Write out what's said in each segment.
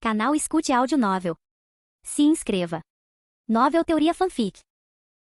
Canal Escute Áudio Novel. Se inscreva. Novel Teoria Fanfic.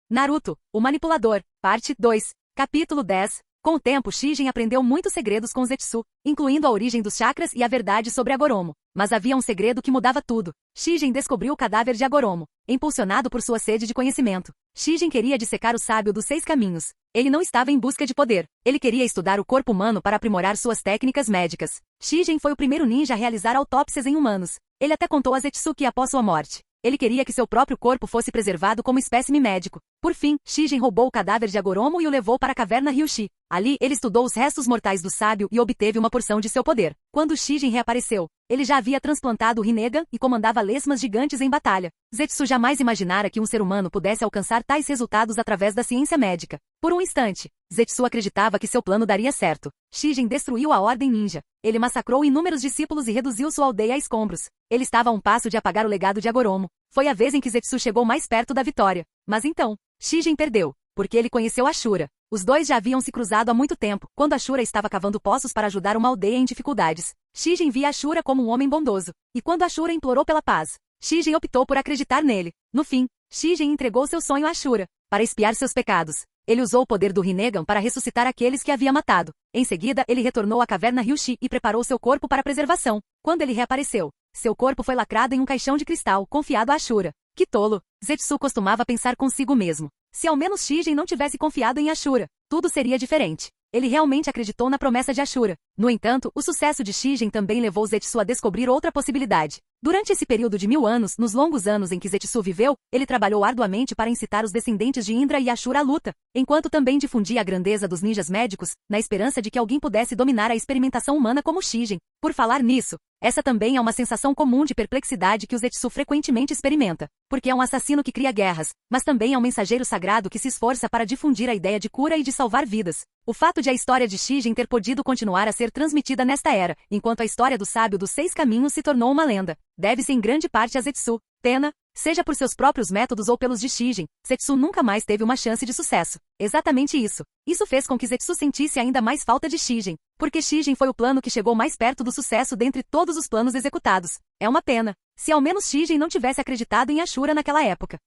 Naruto, o Manipulador, Parte 2, Capítulo 10. Com o tempo, Shingen aprendeu muitos segredos com Zetsu, incluindo a origem dos chakras e a verdade sobre Agoromo. Mas havia um segredo que mudava tudo. Shingen descobriu o cadáver de Agoromo, impulsionado por sua sede de conhecimento. Shingen queria dissecar o sábio dos 6 caminhos. Ele não estava em busca de poder. Ele queria estudar o corpo humano para aprimorar suas técnicas médicas. Shingen foi o primeiro ninja a realizar autópsias em humanos. Ele até contou a Zetsu que após sua morte, ele queria que seu próprio corpo fosse preservado como espécime médico. Por fim, Shingen roubou o cadáver de Agoromo e o levou para a caverna Ryushi. Ali, ele estudou os restos mortais do sábio e obteve uma porção de seu poder. Quando Shingen reapareceu, ele já havia transplantado o Rinnegan e comandava lesmas gigantes em batalha. Zetsu jamais imaginara que um ser humano pudesse alcançar tais resultados através da ciência médica. Por um instante, Zetsu acreditava que seu plano daria certo. Shingen destruiu a Ordem Ninja. Ele massacrou inúmeros discípulos e reduziu sua aldeia a escombros. Ele estava a um passo de apagar o legado de Agoromo. Foi a vez em que Zetsu chegou mais perto da vitória. Mas então, Shingen perdeu, porque ele conheceu Ashura. Os dois já haviam se cruzado há muito tempo, quando Ashura estava cavando poços para ajudar uma aldeia em dificuldades. Shingen via Ashura como um homem bondoso. E quando Ashura implorou pela paz, Shingen optou por acreditar nele. No fim, Shingen entregou seu sonho a Ashura, para expiar seus pecados. Ele usou o poder do Rinnegan para ressuscitar aqueles que havia matado. Em seguida, ele retornou à caverna Ryushi e preparou seu corpo para preservação. Quando ele reapareceu, seu corpo foi lacrado em um caixão de cristal, confiado a Ashura. Que tolo! Zetsu costumava pensar consigo mesmo. Se ao menos Shingen não tivesse confiado em Ashura, tudo seria diferente. Ele realmente acreditou na promessa de Ashura. No entanto, o sucesso de Shingen também levou Zetsu a descobrir outra possibilidade. Durante esse período de 1000 anos, nos longos anos em que Zetsu viveu, ele trabalhou arduamente para incitar os descendentes de Indra e Ashura à luta, enquanto também difundia a grandeza dos ninjas médicos, na esperança de que alguém pudesse dominar a experimentação humana como Shingen. Por falar nisso, essa também é uma sensação comum de perplexidade que o Zetsu frequentemente experimenta, porque é um assassino que cria guerras, mas também é um mensageiro sagrado que se esforça para difundir a ideia de cura e de salvar vidas. O fato de a história de Shingen ter podido continuar a ser transmitida nesta era, enquanto a história do sábio dos 6 caminhos se tornou uma lenda, deve-se em grande parte a Zetsu. Pena, seja por seus próprios métodos ou pelos de Shingen, Zetsu nunca mais teve uma chance de sucesso. Exatamente isso. Isso fez com que Zetsu sentisse ainda mais falta de Shingen, porque Shingen foi o plano que chegou mais perto do sucesso dentre todos os planos executados. É uma pena. Se ao menos Shingen não tivesse acreditado em Ashura naquela época.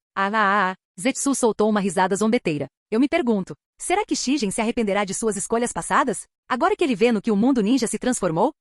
Zetsu soltou uma risada zombeteira. Eu me pergunto, será que Shingen se arrependerá de suas escolhas passadas? Agora que ele vê no que o mundo ninja se transformou?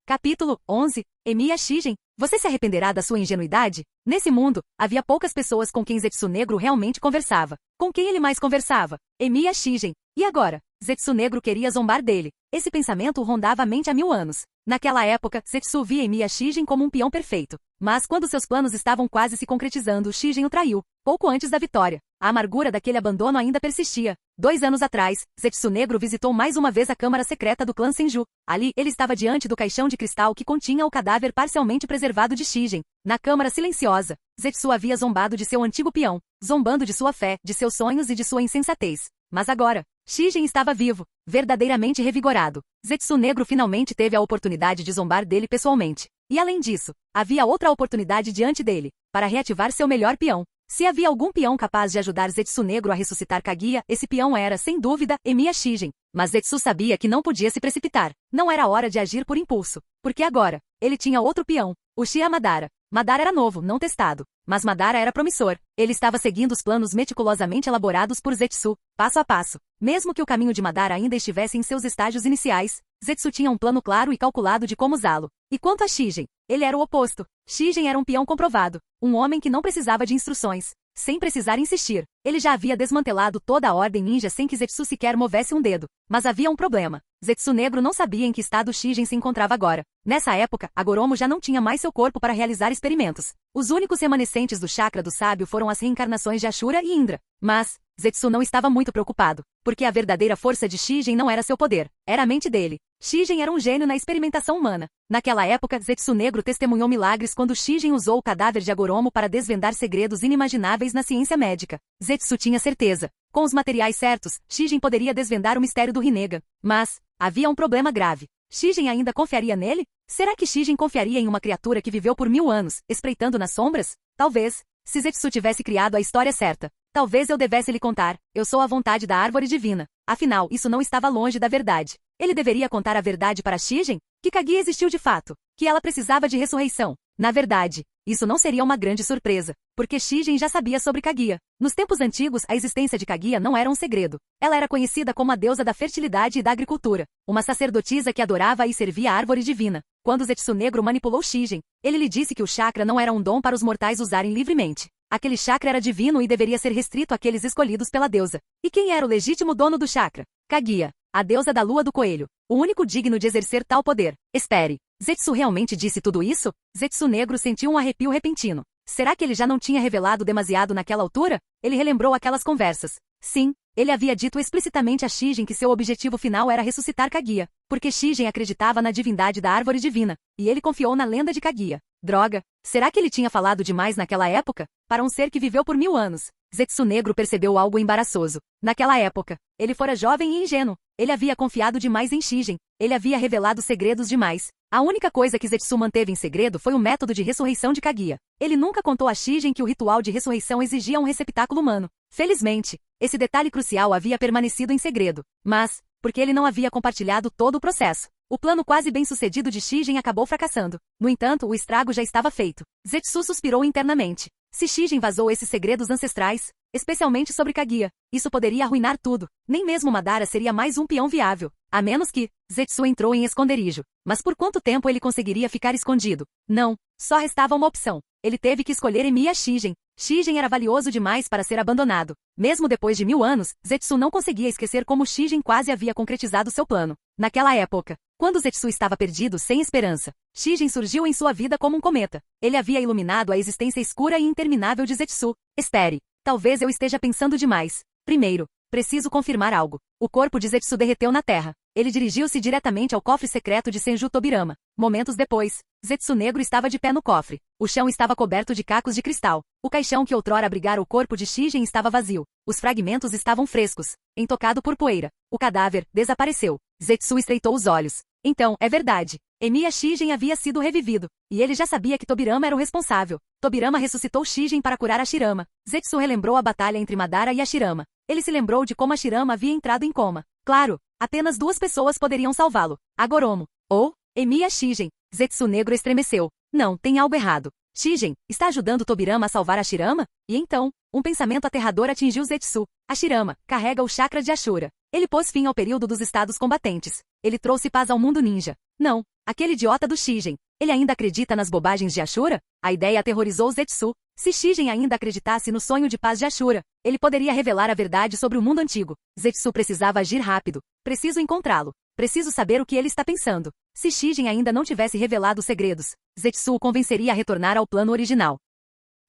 Capítulo 11. Emiya Shingen. Você se arrependerá da sua ingenuidade? Nesse mundo, havia poucas pessoas com quem Zetsu Negro realmente conversava. Com quem ele mais conversava? Emiya Shingen. E agora? Zetsu Negro queria zombar dele. Esse pensamento o rondava a mente há 1000 anos. Naquela época, Zetsu via Emiya Shingen como um peão perfeito. Mas quando seus planos estavam quase se concretizando, Shingen o traiu, pouco antes da vitória. A amargura daquele abandono ainda persistia. 2 anos atrás, Zetsu Negro visitou mais uma vez a câmara secreta do clã Senju. Ali, ele estava diante do caixão de cristal que continha o cadáver parcialmente preservado de Shingen. Na câmara silenciosa, Zetsu havia zombado de seu antigo peão, zombando de sua fé, de seus sonhos e de sua insensatez. Mas agora, Shingen estava vivo, verdadeiramente revigorado. Zetsu Negro finalmente teve a oportunidade de zombar dele pessoalmente. E além disso, havia outra oportunidade diante dele, para reativar seu melhor peão. Se havia algum peão capaz de ajudar Zetsu Negro a ressuscitar Kaguya, esse peão era, sem dúvida, Emiya Shingen. Mas Zetsu sabia que não podia se precipitar. Não era hora de agir por impulso. Porque agora, ele tinha outro peão, Uchiha Madara. Madara era novo, não testado. Mas Madara era promissor. Ele estava seguindo os planos meticulosamente elaborados por Zetsu, passo a passo. Mesmo que o caminho de Madara ainda estivesse em seus estágios iniciais, Zetsu tinha um plano claro e calculado de como usá-lo. E quanto a Shingen, ele era o oposto. Shingen era um peão comprovado, um homem que não precisava de instruções, sem precisar insistir. Ele já havia desmantelado toda a Ordem Ninja sem que Zetsu sequer movesse um dedo. Mas havia um problema. Zetsu Negro não sabia em que estado Shingen se encontrava agora. Nessa época, Agoromo já não tinha mais seu corpo para realizar experimentos. Os únicos remanescentes do chakra do sábio foram as reencarnações de Ashura e Indra. Mas Zetsu não estava muito preocupado, porque a verdadeira força de Shingen não era seu poder, era a mente dele. Shingen era um gênio na experimentação humana. Naquela época, Zetsu Negro testemunhou milagres quando Shingen usou o cadáver de Agoromo para desvendar segredos inimagináveis na ciência médica. Zetsu tinha certeza. Com os materiais certos, Shingen poderia desvendar o mistério do Rinnegan. Mas havia um problema grave. Shingen ainda confiaria nele? Será que Shingen confiaria em uma criatura que viveu por 1000 anos, espreitando nas sombras? Talvez. Se Zetsu tivesse criado a história certa, talvez eu devesse lhe contar. Eu sou a vontade da árvore divina. Afinal, isso não estava longe da verdade. Ele deveria contar a verdade para Shingen? Que Kaguya existiu de fato, que ela precisava de ressurreição. Na verdade, isso não seria uma grande surpresa, porque Shijin já sabia sobre Kaguya. Nos tempos antigos, a existência de Kaguya não era um segredo. Ela era conhecida como a deusa da fertilidade e da agricultura, uma sacerdotisa que adorava e servia a árvore divina. Quando Zetsu Negro manipulou Shijin, ele lhe disse que o chakra não era um dom para os mortais usarem livremente. Aquele chakra era divino e deveria ser restrito àqueles escolhidos pela deusa. E quem era o legítimo dono do chakra? Kaguya, a deusa da lua do coelho, o único digno de exercer tal poder. Espere, Zetsu realmente disse tudo isso? Zetsu Negro sentiu um arrepio repentino. Será que ele já não tinha revelado demasiado naquela altura? Ele relembrou aquelas conversas. Sim, ele havia dito explicitamente a Shijin que seu objetivo final era ressuscitar Kaguya, porque Shijin acreditava na divindade da árvore divina, e ele confiou na lenda de Kaguya. Droga, será que ele tinha falado demais naquela época? Para um ser que viveu por 1000 anos. Zetsu Negro percebeu algo embaraçoso. Naquela época, ele fora jovem e ingênuo. Ele havia confiado demais em Shijin. Ele havia revelado segredos demais. A única coisa que Zetsu manteve em segredo foi o método de ressurreição de Kaguya. Ele nunca contou a Shijin que o ritual de ressurreição exigia um receptáculo humano. Felizmente, esse detalhe crucial havia permanecido em segredo. Mas, porque ele não havia compartilhado todo o processo, o plano quase bem-sucedido de Shijin acabou fracassando. No entanto, o estrago já estava feito. Zetsu suspirou internamente. Se Shijin vazou esses segredos ancestrais, especialmente sobre Kaguya, isso poderia arruinar tudo. Nem mesmo Madara seria mais um peão viável. A menos que, Zetsu entrou em esconderijo. Mas por quanto tempo ele conseguiria ficar escondido? Não, só restava uma opção. Ele teve que escolher Emiya Shijin. Shijin era valioso demais para ser abandonado. Mesmo depois de 1000 anos, Zetsu não conseguia esquecer como Shijin quase havia concretizado seu plano. Naquela época, quando Zetsu estava perdido sem esperança, Shijin surgiu em sua vida como um cometa. Ele havia iluminado a existência escura e interminável de Zetsu. Espere, talvez eu esteja pensando demais. Primeiro, preciso confirmar algo. O corpo de Zetsu derreteu na terra. Ele dirigiu-se diretamente ao cofre secreto de Senju Tobirama. Momentos depois, Zetsu Negro estava de pé no cofre. O chão estava coberto de cacos de cristal. O caixão que outrora abrigara o corpo de Shijin estava vazio. Os fragmentos estavam frescos, intocado por poeira. O cadáver desapareceu. Zetsu estreitou os olhos. Então, é verdade. Emiya Shijin havia sido revivido, e ele já sabia que Tobirama era o responsável. Tobirama ressuscitou Shijin para curar Hashirama. Zetsu relembrou a batalha entre Madara e Hashirama. Ele se lembrou de como Hashirama havia entrado em coma. Claro, apenas 2 pessoas poderiam salvá-lo. Agoromo. Ou, Emiya Shijin. Zetsu Negro estremeceu. Não, tem algo errado. Shijin, está ajudando Tobirama a salvar Hashirama? E então, um pensamento aterrador atingiu Zetsu. Hashirama carrega o chakra de Ashura. Ele pôs fim ao período dos estados combatentes. Ele trouxe paz ao mundo ninja. Não, aquele idiota do Shijin. Ele ainda acredita nas bobagens de Ashura? A ideia aterrorizou Zetsu. Se Shijin ainda acreditasse no sonho de paz de Ashura, ele poderia revelar a verdade sobre o mundo antigo. Zetsu precisava agir rápido. Preciso encontrá-lo. Preciso saber o que ele está pensando. Se Shijin ainda não tivesse revelado os segredos, Zetsu o convenceria a retornar ao plano original.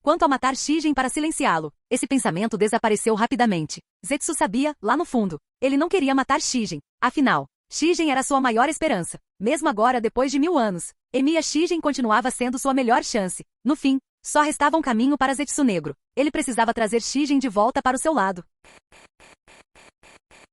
Quanto a matar Shijin para silenciá-lo, esse pensamento desapareceu rapidamente. Zetsu sabia, lá no fundo, ele não queria matar Shijin. Afinal, Shijin era sua maior esperança. Mesmo agora, depois de 1000 anos, Emiya Shijin continuava sendo sua melhor chance. No fim, só restava um caminho para Zetsu Negro. Ele precisava trazer Shijin de volta para o seu lado.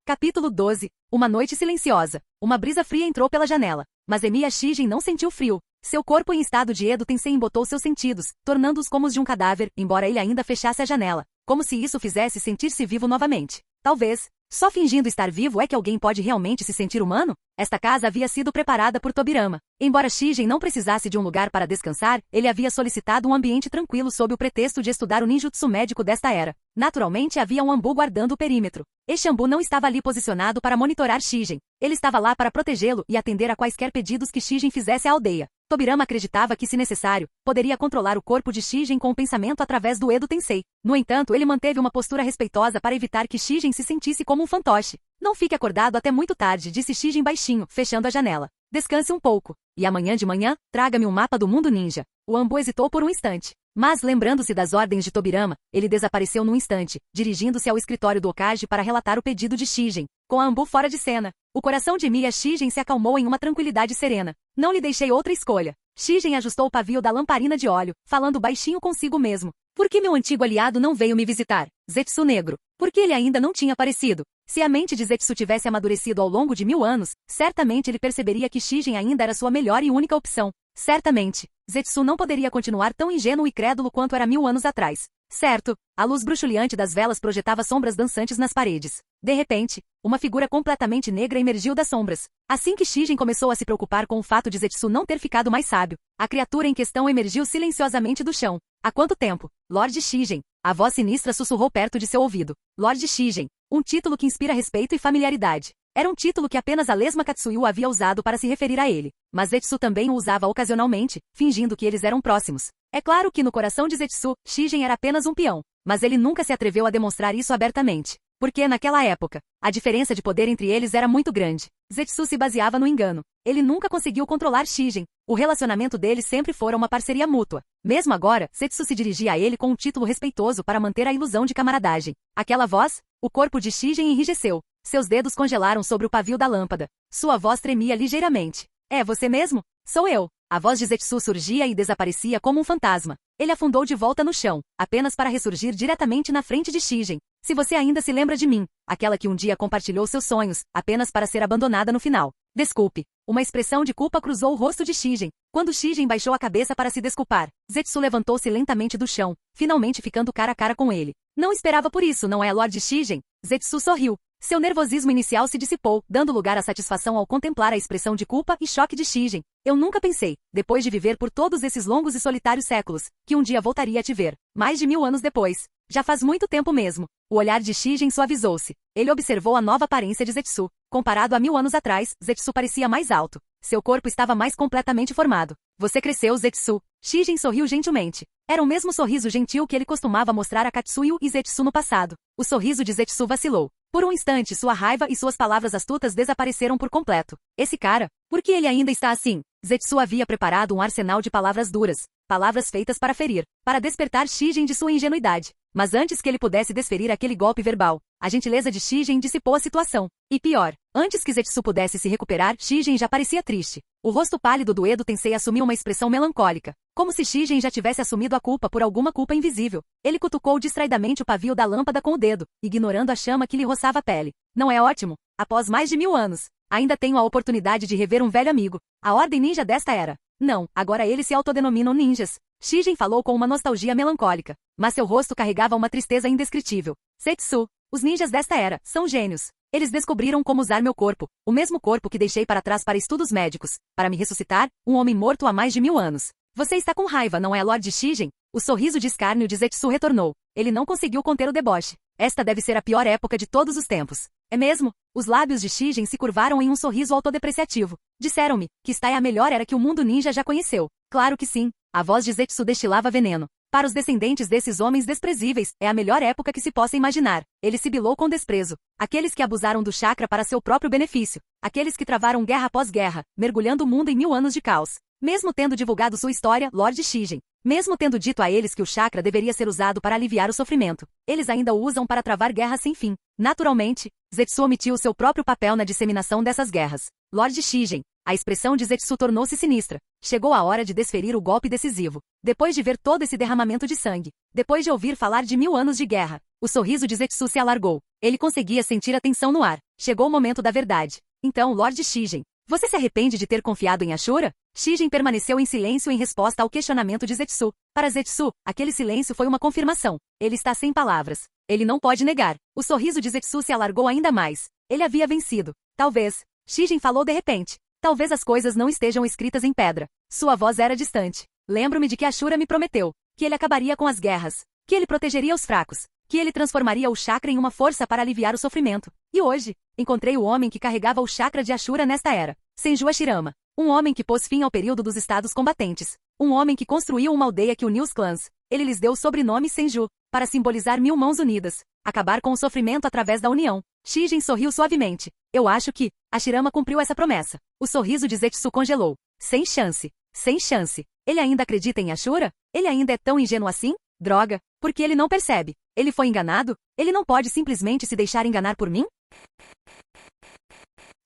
Capítulo 12. Uma noite silenciosa. Uma brisa fria entrou pela janela. Mas Emiya Shijin não sentiu frio. Seu corpo em estado de Edo Tensei embotou seus sentidos, tornando-os como os de um cadáver, embora ele ainda fechasse a janela. Como se isso fizesse sentir-se vivo novamente. Talvez, só fingindo estar vivo é que alguém pode realmente se sentir humano? Esta casa havia sido preparada por Tobirama. Embora Shijin não precisasse de um lugar para descansar, ele havia solicitado um ambiente tranquilo sob o pretexto de estudar o ninjutsu médico desta era. Naturalmente havia um ambu guardando o perímetro. Este ambu não estava ali posicionado para monitorar Shijin. Ele estava lá para protegê-lo e atender a quaisquer pedidos que Shijin fizesse à aldeia. Tobirama acreditava que, se necessário, poderia controlar o corpo de Shijin com o pensamento através do Edo Tensei. No entanto, ele manteve uma postura respeitosa para evitar que Shijin se sentisse como um fantoche. Não fique acordado até muito tarde, disse Shijin baixinho, fechando a janela. Descanse um pouco. E amanhã de manhã, traga-me um mapa do mundo ninja. O ambu hesitou por um instante. Mas, lembrando-se das ordens de Tobirama, ele desapareceu num instante, dirigindo-se ao escritório do Hokage para relatar o pedido de Shijin. Com a ambu fora de cena, o coração de Emiya Shijin se acalmou em uma tranquilidade serena. Não lhe deixei outra escolha. Shijin ajustou o pavio da lamparina de óleo, falando baixinho consigo mesmo. Por que meu antigo aliado não veio me visitar? Zetsu Negro. Por que ele ainda não tinha aparecido? Se a mente de Zetsu tivesse amadurecido ao longo de 1000 anos, certamente ele perceberia que Shijin ainda era sua melhor e única opção. Certamente, Zetsu não poderia continuar tão ingênuo e crédulo quanto era 1000 anos atrás. Certo, a luz bruxuleante das velas projetava sombras dançantes nas paredes. De repente, uma figura completamente negra emergiu das sombras. Assim que Shijin começou a se preocupar com o fato de Zetsu não ter ficado mais sábio, a criatura em questão emergiu silenciosamente do chão. Há quanto tempo? Lord Shijin. A voz sinistra sussurrou perto de seu ouvido. Lord Shijin. Um título que inspira respeito e familiaridade. Era um título que apenas a lesma Katsuyu havia usado para se referir a ele, mas Zetsu também o usava ocasionalmente, fingindo que eles eram próximos. É claro que no coração de Zetsu, Shijin era apenas um peão, mas ele nunca se atreveu a demonstrar isso abertamente. Porque, naquela época, a diferença de poder entre eles era muito grande. Zetsu se baseava no engano. Ele nunca conseguiu controlar Shijin. O relacionamento deles sempre fora uma parceria mútua. Mesmo agora, Zetsu se dirigia a ele com um título respeitoso para manter a ilusão de camaradagem. Aquela voz? O corpo de Shijin enrijeceu. Seus dedos congelaram sobre o pavio da lâmpada. Sua voz tremia ligeiramente. É você mesmo? Sou eu. A voz de Zetsu surgia e desaparecia como um fantasma. Ele afundou de volta no chão, apenas para ressurgir diretamente na frente de Shijin. Se você ainda se lembra de mim, aquela que um dia compartilhou seus sonhos, apenas para ser abandonada no final. Desculpe. Uma expressão de culpa cruzou o rosto de Shijin. Quando Shijin baixou a cabeça para se desculpar, Zetsu levantou-se lentamente do chão, finalmente ficando cara a cara com ele. Não esperava por isso, não é, Lord Shijin? Zetsu sorriu. Seu nervosismo inicial se dissipou, dando lugar à satisfação ao contemplar a expressão de culpa e choque de Shijin. Eu nunca pensei, depois de viver por todos esses longos e solitários séculos, que um dia voltaria a te ver. Mais de 1000 anos depois. Já faz muito tempo mesmo. O olhar de Shijin suavizou-se. Ele observou a nova aparência de Zetsu. Comparado a 1000 anos atrás, Zetsu parecia mais alto. Seu corpo estava mais completamente formado. Você cresceu, Zetsu. Shijin sorriu gentilmente. Era o mesmo sorriso gentil que ele costumava mostrar a Katsuyu e Zetsu no passado. O sorriso de Zetsu vacilou. Por um instante, sua raiva e suas palavras astutas desapareceram por completo. Esse cara, por que ele ainda está assim? Zetsu havia preparado um arsenal de palavras duras, palavras feitas para ferir, para despertar Shijin de sua ingenuidade. Mas antes que ele pudesse desferir aquele golpe verbal, a gentileza de Shijin dissipou a situação. E pior, antes que Zetsu pudesse se recuperar, Shijin já parecia triste. O rosto pálido do Edo Tensei assumiu uma expressão melancólica, como se Shijin já tivesse assumido a culpa por alguma culpa invisível. Ele cutucou distraidamente o pavio da lâmpada com o dedo, ignorando a chama que lhe roçava a pele. Não é ótimo? Após mais de 1000 anos, ainda tenho a oportunidade de rever um velho amigo. A ordem ninja desta era. Não, agora eles se autodenominam ninjas. Shijin falou com uma nostalgia melancólica, mas seu rosto carregava uma tristeza indescritível. Zetsu, os ninjas desta era, são gênios. Eles descobriram como usar meu corpo, o mesmo corpo que deixei para trás para estudos médicos, para me ressuscitar, um homem morto há mais de 1000 anos. Você está com raiva, não é, Lord Shijin? O sorriso de escárnio de Zetsu retornou. Ele não conseguiu conter o deboche. Esta deve ser a pior época de todos os tempos. É mesmo? Os lábios de Shijin se curvaram em um sorriso autodepreciativo. Disseram-me que esta é a melhor era que o mundo ninja já conheceu. Claro que sim. A voz de Zetsu destilava veneno. Para os descendentes desses homens desprezíveis, é a melhor época que se possa imaginar. Ele sibilou com desprezo. Aqueles que abusaram do chakra para seu próprio benefício. Aqueles que travaram guerra após guerra, mergulhando o mundo em 1000 anos de caos. Mesmo tendo divulgado sua história, Lord Shijin. Mesmo tendo dito a eles que o chakra deveria ser usado para aliviar o sofrimento, eles ainda o usam para travar guerras sem fim. Naturalmente, Zetsu omitiu seu próprio papel na disseminação dessas guerras. Lord Shijin. A expressão de Zetsu tornou-se sinistra. Chegou a hora de desferir o golpe decisivo. Depois de ver todo esse derramamento de sangue, depois de ouvir falar de 1000 anos de guerra, o sorriso de Zetsu se alargou. Ele conseguia sentir a tensão no ar. Chegou o momento da verdade. Então, Lord Shijin, você se arrepende de ter confiado em Ashura? Shijin permaneceu em silêncio em resposta ao questionamento de Zetsu. Para Zetsu, aquele silêncio foi uma confirmação. Ele está sem palavras. Ele não pode negar. O sorriso de Zetsu se alargou ainda mais. Ele havia vencido. Talvez. Shijin falou de repente. Talvez as coisas não estejam escritas em pedra. Sua voz era distante. Lembro-me de que Ashura me prometeu que ele acabaria com as guerras, que ele protegeria os fracos, que ele transformaria o chakra em uma força para aliviar o sofrimento. E hoje, encontrei o homem que carregava o chakra de Ashura nesta era. Senju Hashirama. Um homem que pôs fim ao período dos estados combatentes. Um homem que construiu uma aldeia que uniu os clãs. Ele lhes deu o sobrenome Senju, para simbolizar 1000 mãos unidas. Acabar com o sofrimento através da união. Shijin sorriu suavemente. Eu acho que Hashirama cumpriu essa promessa. O sorriso de Zetsu congelou. Sem chance. Sem chance. Ele ainda acredita em Ashura? Ele ainda é tão ingênuo assim? Droga. Porque ele não percebe. Ele foi enganado? Ele não pode simplesmente se deixar enganar por mim?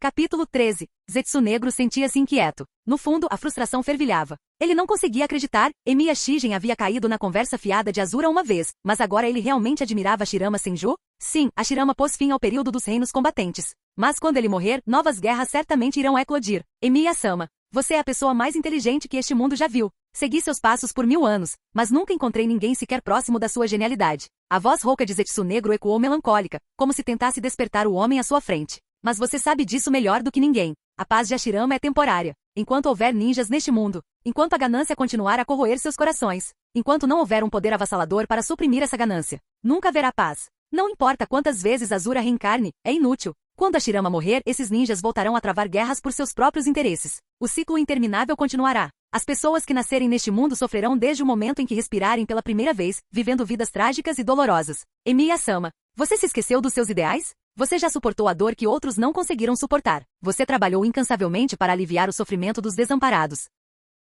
Capítulo 13. Zetsu negro sentia-se inquieto. No fundo, a frustração fervilhava. Ele não conseguia acreditar. Emiya Shijin havia caído na conversa fiada de Azura uma vez, mas agora ele realmente admirava Hashirama Senju? Sim, Hashirama pôs fim ao período dos reinos combatentes. Mas quando ele morrer, novas guerras certamente irão eclodir. Emiya-sama. Você é a pessoa mais inteligente que este mundo já viu. Segui seus passos por 1000 anos, mas nunca encontrei ninguém sequer próximo da sua genialidade. A voz rouca de Zetsu Negro ecoou melancólica, como se tentasse despertar o homem à sua frente. Mas você sabe disso melhor do que ninguém. A paz de Hashirama é temporária. Enquanto houver ninjas neste mundo, enquanto a ganância continuar a corroer seus corações, enquanto não houver um poder avassalador para suprimir essa ganância, nunca haverá paz. Não importa quantas vezes Azura reencarne, é inútil. Quando Hashirama morrer, esses ninjas voltarão a travar guerras por seus próprios interesses. O ciclo interminável continuará. As pessoas que nascerem neste mundo sofrerão desde o momento em que respirarem pela primeira vez, vivendo vidas trágicas e dolorosas. Emiya-sama, você se esqueceu dos seus ideais? Você já suportou a dor que outros não conseguiram suportar. Você trabalhou incansavelmente para aliviar o sofrimento dos desamparados.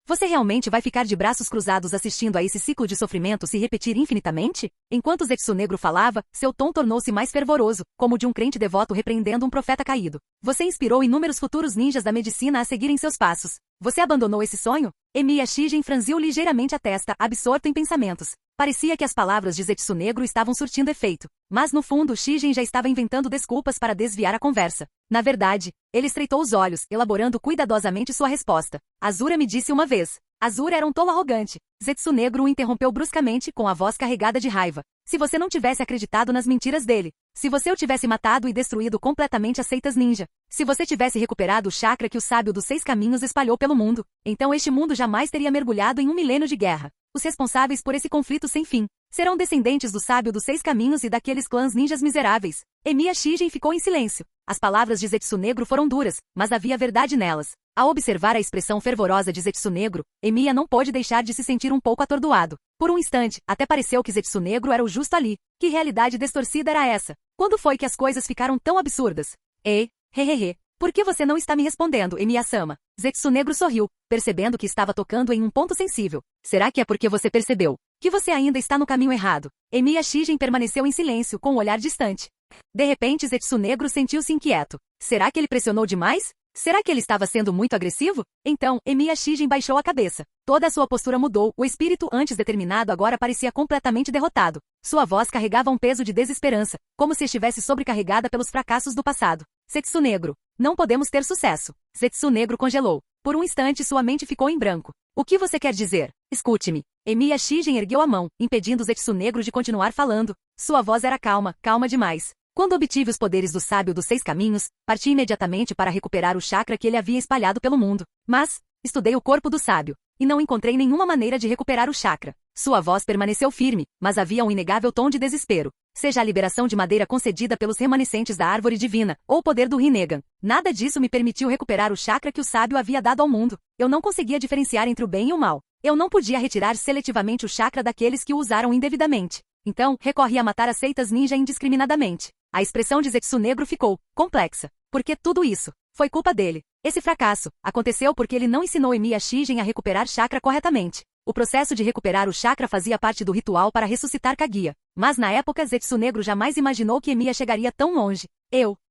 Você realmente vai ficar de braços cruzados assistindo a esse ciclo de sofrimento se repetir infinitamente? Enquanto Zetsu Negro falava, seu tom tornou-se mais fervoroso, como o de um crente devoto repreendendo um profeta caído. Você inspirou inúmeros futuros ninjas da medicina a seguirem seus passos. Você abandonou esse sonho? Emiya Shigen franziu ligeiramente a testa, absorto em pensamentos. Parecia que as palavras de Zetsu Negro estavam surtindo efeito. Mas no fundo Shigen já estava inventando desculpas para desviar a conversa. Na verdade, ele estreitou os olhos, elaborando cuidadosamente sua resposta. Azura me disse uma vez. Azura era um tolo arrogante. Zetsu Negro o interrompeu bruscamente, com a voz carregada de raiva. Se você não tivesse acreditado nas mentiras dele. Se você o tivesse matado e destruído completamente as seitas ninja. Se você tivesse recuperado o chakra que o sábio dos 6 caminhos espalhou pelo mundo. Então este mundo jamais teria mergulhado em um milênio de guerra. Os responsáveis por esse conflito sem fim serão descendentes do sábio dos 6 caminhos e daqueles clãs ninjas miseráveis. Emiya Shigen ficou em silêncio. As palavras de Zetsu Negro foram duras, mas havia verdade nelas. Ao observar a expressão fervorosa de Zetsu Negro, Emiya não pôde deixar de se sentir um pouco atordoado. Por um instante, até pareceu que Zetsu Negro era o justo ali. Que realidade distorcida era essa? Quando foi que as coisas ficaram tão absurdas? Ei, hehehe. Por que você não está me respondendo, Emiya-sama? Zetsu Negro sorriu, percebendo que estava tocando em um ponto sensível. Será que é porque você percebeu que você ainda está no caminho errado? Emiya Shigen permaneceu em silêncio, com um olhar distante. De repente Zetsu Negro sentiu-se inquieto. Será que ele pressionou demais? Será que ele estava sendo muito agressivo? Então, Emiya Shigen baixou a cabeça. Toda a sua postura mudou, o espírito antes determinado agora parecia completamente derrotado. Sua voz carregava um peso de desesperança, como se estivesse sobrecarregada pelos fracassos do passado. Zetsu Negro, não podemos ter sucesso. Zetsu Negro congelou. Por um instante sua mente ficou em branco. O que você quer dizer? Escute-me. Emiya Shigen ergueu a mão, impedindo Zetsu Negro de continuar falando. Sua voz era calma, calma demais. Quando obtive os poderes do sábio dos 6 caminhos, parti imediatamente para recuperar o chakra que ele havia espalhado pelo mundo. Mas, estudei o corpo do sábio, e não encontrei nenhuma maneira de recuperar o chakra. Sua voz permaneceu firme, mas havia um inegável tom de desespero. Seja a liberação de madeira concedida pelos remanescentes da árvore divina, ou o poder do Rinnegan. Nada disso me permitiu recuperar o chakra que o sábio havia dado ao mundo. Eu não conseguia diferenciar entre o bem e o mal. Eu não podia retirar seletivamente o chakra daqueles que o usaram indevidamente. Então, recorri a matar as seitas ninja indiscriminadamente. A expressão de Zetsu Negro ficou complexa. Porque tudo isso foi culpa dele. Esse fracasso aconteceu porque ele não ensinou Emiya Shigen a recuperar chakra corretamente. O processo de recuperar o chakra fazia parte do ritual para ressuscitar Kaguya. Mas na época Zetsu Negro jamais imaginou que Emiya chegaria tão longe.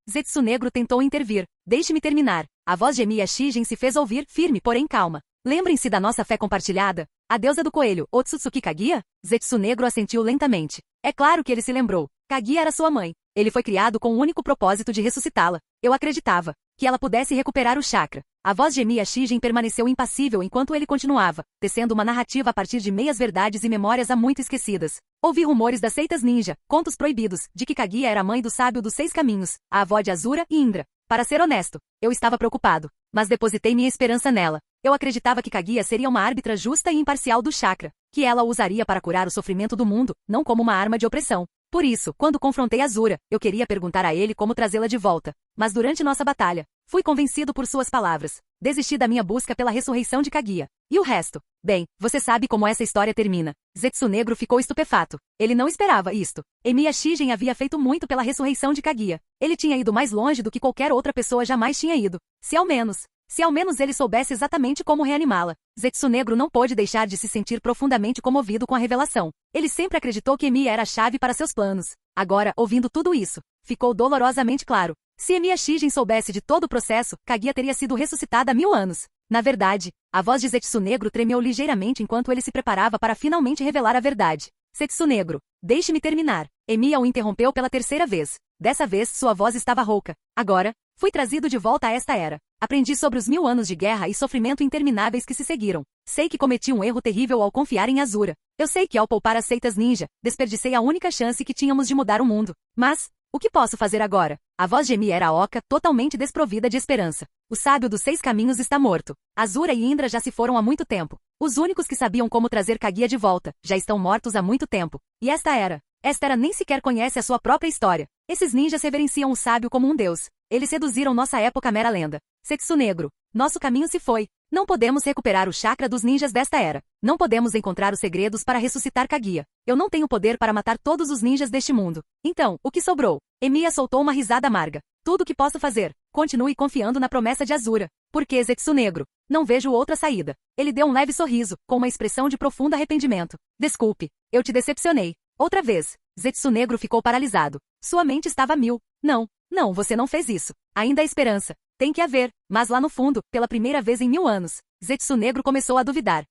Zetsu Negro tentou intervir. Deixe-me terminar. A voz de Emiya Shigen se fez ouvir, firme porém calma. Lembrem-se da nossa fé compartilhada? A deusa do coelho, Otsutsuki Kaguya? Zetsu Negro assentiu lentamente. É claro que ele se lembrou. Kaguya era sua mãe. Ele foi criado com o único propósito de ressuscitá-la. Eu acreditava que ela pudesse recuperar o chakra. A voz de Emiya Shigen permaneceu impassível enquanto ele continuava, tecendo uma narrativa a partir de meias-verdades e memórias há muito esquecidas. Ouvi rumores das seitas ninja, contos proibidos, de que Kaguya era a mãe do sábio dos 6 caminhos, a avó de Azura e Indra. Para ser honesto, eu estava preocupado, mas depositei minha esperança nela. Eu acreditava que Kaguya seria uma árbitra justa e imparcial do chakra, que ela o usaria para curar o sofrimento do mundo, não como uma arma de opressão. Por isso, quando confrontei Azura, eu queria perguntar a ele como trazê-la de volta. Mas durante nossa batalha, fui convencido por suas palavras. Desisti da minha busca pela ressurreição de Kaguya. E o resto? Bem, você sabe como essa história termina. Zetsu Negro ficou estupefato. Ele não esperava isto. Emiya Shigen havia feito muito pela ressurreição de Kaguya. Ele tinha ido mais longe do que qualquer outra pessoa jamais tinha ido. Se ao menos ele soubesse exatamente como reanimá-la. Zetsu Negro não pôde deixar de se sentir profundamente comovido com a revelação. Ele sempre acreditou que Emiya era a chave para seus planos. Agora, ouvindo tudo isso, ficou dolorosamente claro. Se Emiya Shigen soubesse de todo o processo, Kaguya teria sido ressuscitada há 1000 anos. Na verdade, a voz de Zetsu Negro tremeu ligeiramente enquanto ele se preparava para finalmente revelar a verdade. Zetsu Negro, deixe-me terminar. Emiya o interrompeu pela terceira vez. Dessa vez, sua voz estava rouca. Agora, Fui trazido de volta a esta era. Aprendi sobre os 1000 anos de guerra e sofrimento intermináveis que se seguiram. Sei que cometi um erro terrível ao confiar em Azura. Eu sei que ao poupar as seitas ninja, desperdicei a única chance que tínhamos de mudar o mundo. Mas, o que posso fazer agora? A voz de Emi era oca, totalmente desprovida de esperança. O sábio dos 6 caminhos está morto. Azura e Indra já se foram há muito tempo. Os únicos que sabiam como trazer Kaguya de volta, já estão mortos há muito tempo. E esta era nem sequer conhece a sua própria história. Esses ninjas reverenciam o sábio como um deus. Eles reduziram nossa época a mera lenda. Zetsu Negro. Nosso caminho se foi. Não podemos recuperar o chakra dos ninjas desta era. Não podemos encontrar os segredos para ressuscitar Kaguya. Eu não tenho poder para matar todos os ninjas deste mundo. Então, o que sobrou? Emiya soltou uma risada amarga. Tudo o que posso fazer. Continue confiando na promessa de Azura. Porque Zetsu Negro. Não vejo outra saída. Ele deu um leve sorriso, com uma expressão de profundo arrependimento. Desculpe. Eu te decepcionei. Outra vez. Zetsu Negro ficou paralisado. Sua mente estava a mil. Não, você não fez isso. Ainda há esperança. Tem que haver. Mas lá no fundo, pela primeira vez em 1000 anos, Zetsu Negro começou a duvidar.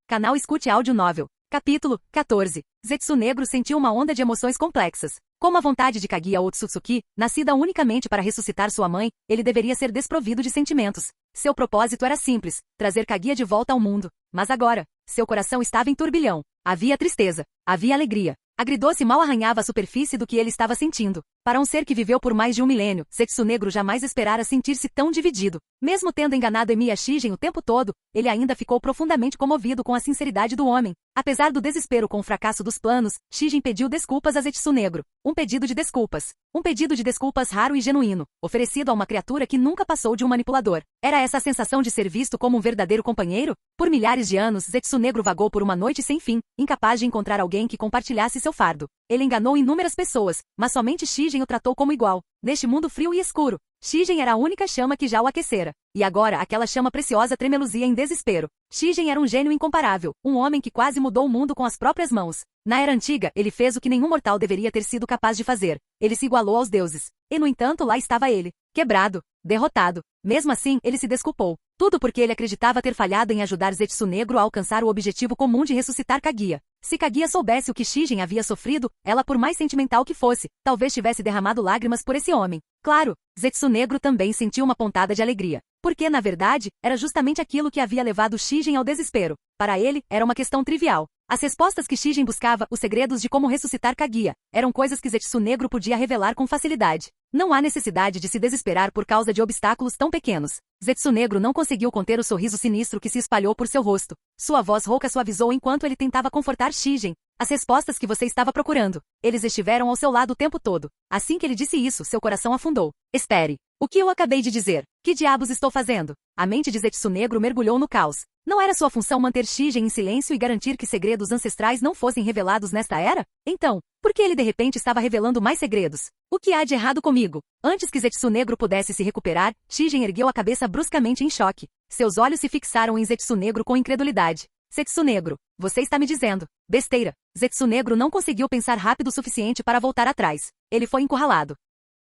Canal Escute Áudio Novel. Capítulo 14. Zetsu Negro sentiu uma onda de emoções complexas. Como a vontade de Kaguya Otsutsuki, nascida unicamente para ressuscitar sua mãe, ele deveria ser desprovido de sentimentos. Seu propósito era simples, trazer Kaguya de volta ao mundo. Mas agora, seu coração estava em turbilhão. Havia tristeza, havia alegria. Agridoce mal arranhava a superfície do que ele estava sentindo. Para um ser que viveu por mais de 1 milênio, Zetsu Negro jamais esperara sentir-se tão dividido. Mesmo tendo enganado Emiya Shigen o tempo todo, ele ainda ficou profundamente comovido com a sinceridade do homem. Apesar do desespero com o fracasso dos planos, Shigen pediu desculpas a Zetsu Negro. Um pedido de desculpas. Um pedido de desculpas raro e genuíno, oferecido a uma criatura que nunca passou de um manipulador. Era essa a sensação de ser visto como um verdadeiro companheiro? Por milhares de anos, Zetsu Negro vagou por uma noite sem fim, incapaz de encontrar alguém que compartilhasse seu fardo. Ele enganou inúmeras pessoas, mas somente Shigen o tratou como igual. Neste mundo frio e escuro, Shigen era a única chama que já o aquecera. E agora aquela chama preciosa tremeluzia em desespero. Shigen era um gênio incomparável, um homem que quase mudou o mundo com as próprias mãos. Na Era Antiga, ele fez o que nenhum mortal deveria ter sido capaz de fazer. Ele se igualou aos deuses. E no entanto lá estava ele, quebrado, derrotado. Mesmo assim, ele se desculpou. Tudo porque ele acreditava ter falhado em ajudar Zetsu Negro a alcançar o objetivo comum de ressuscitar Kaguya. Se Kaguya soubesse o que Shigen havia sofrido, ela por mais sentimental que fosse, talvez tivesse derramado lágrimas por esse homem. Claro, Zetsu Negro também sentiu uma pontada de alegria. Porque, na verdade, era justamente aquilo que havia levado Shigen ao desespero. Para ele, era uma questão trivial. As respostas que Shigen buscava, os segredos de como ressuscitar Kaguya, eram coisas que Zetsu Negro podia revelar com facilidade. Não há necessidade de se desesperar por causa de obstáculos tão pequenos. Zetsu Negro não conseguiu conter o sorriso sinistro que se espalhou por seu rosto. Sua voz rouca suavizou enquanto ele tentava confortar Shigen. As respostas que você estava procurando. Eles estiveram ao seu lado o tempo todo. Assim que ele disse isso, seu coração afundou. Espere. O que eu acabei de dizer? Que diabos estou fazendo? A mente de Zetsu Negro mergulhou no caos. Não era sua função manter Shigen em silêncio e garantir que segredos ancestrais não fossem revelados nesta era? Então, por que ele de repente estava revelando mais segredos? O que há de errado comigo? Antes que Zetsu Negro pudesse se recuperar, Shigen ergueu a cabeça bruscamente em choque. Seus olhos se fixaram em Zetsu Negro com incredulidade. Zetsu Negro, você está me dizendo. Besteira. Zetsu Negro não conseguiu pensar rápido o suficiente para voltar atrás. Ele foi encurralado.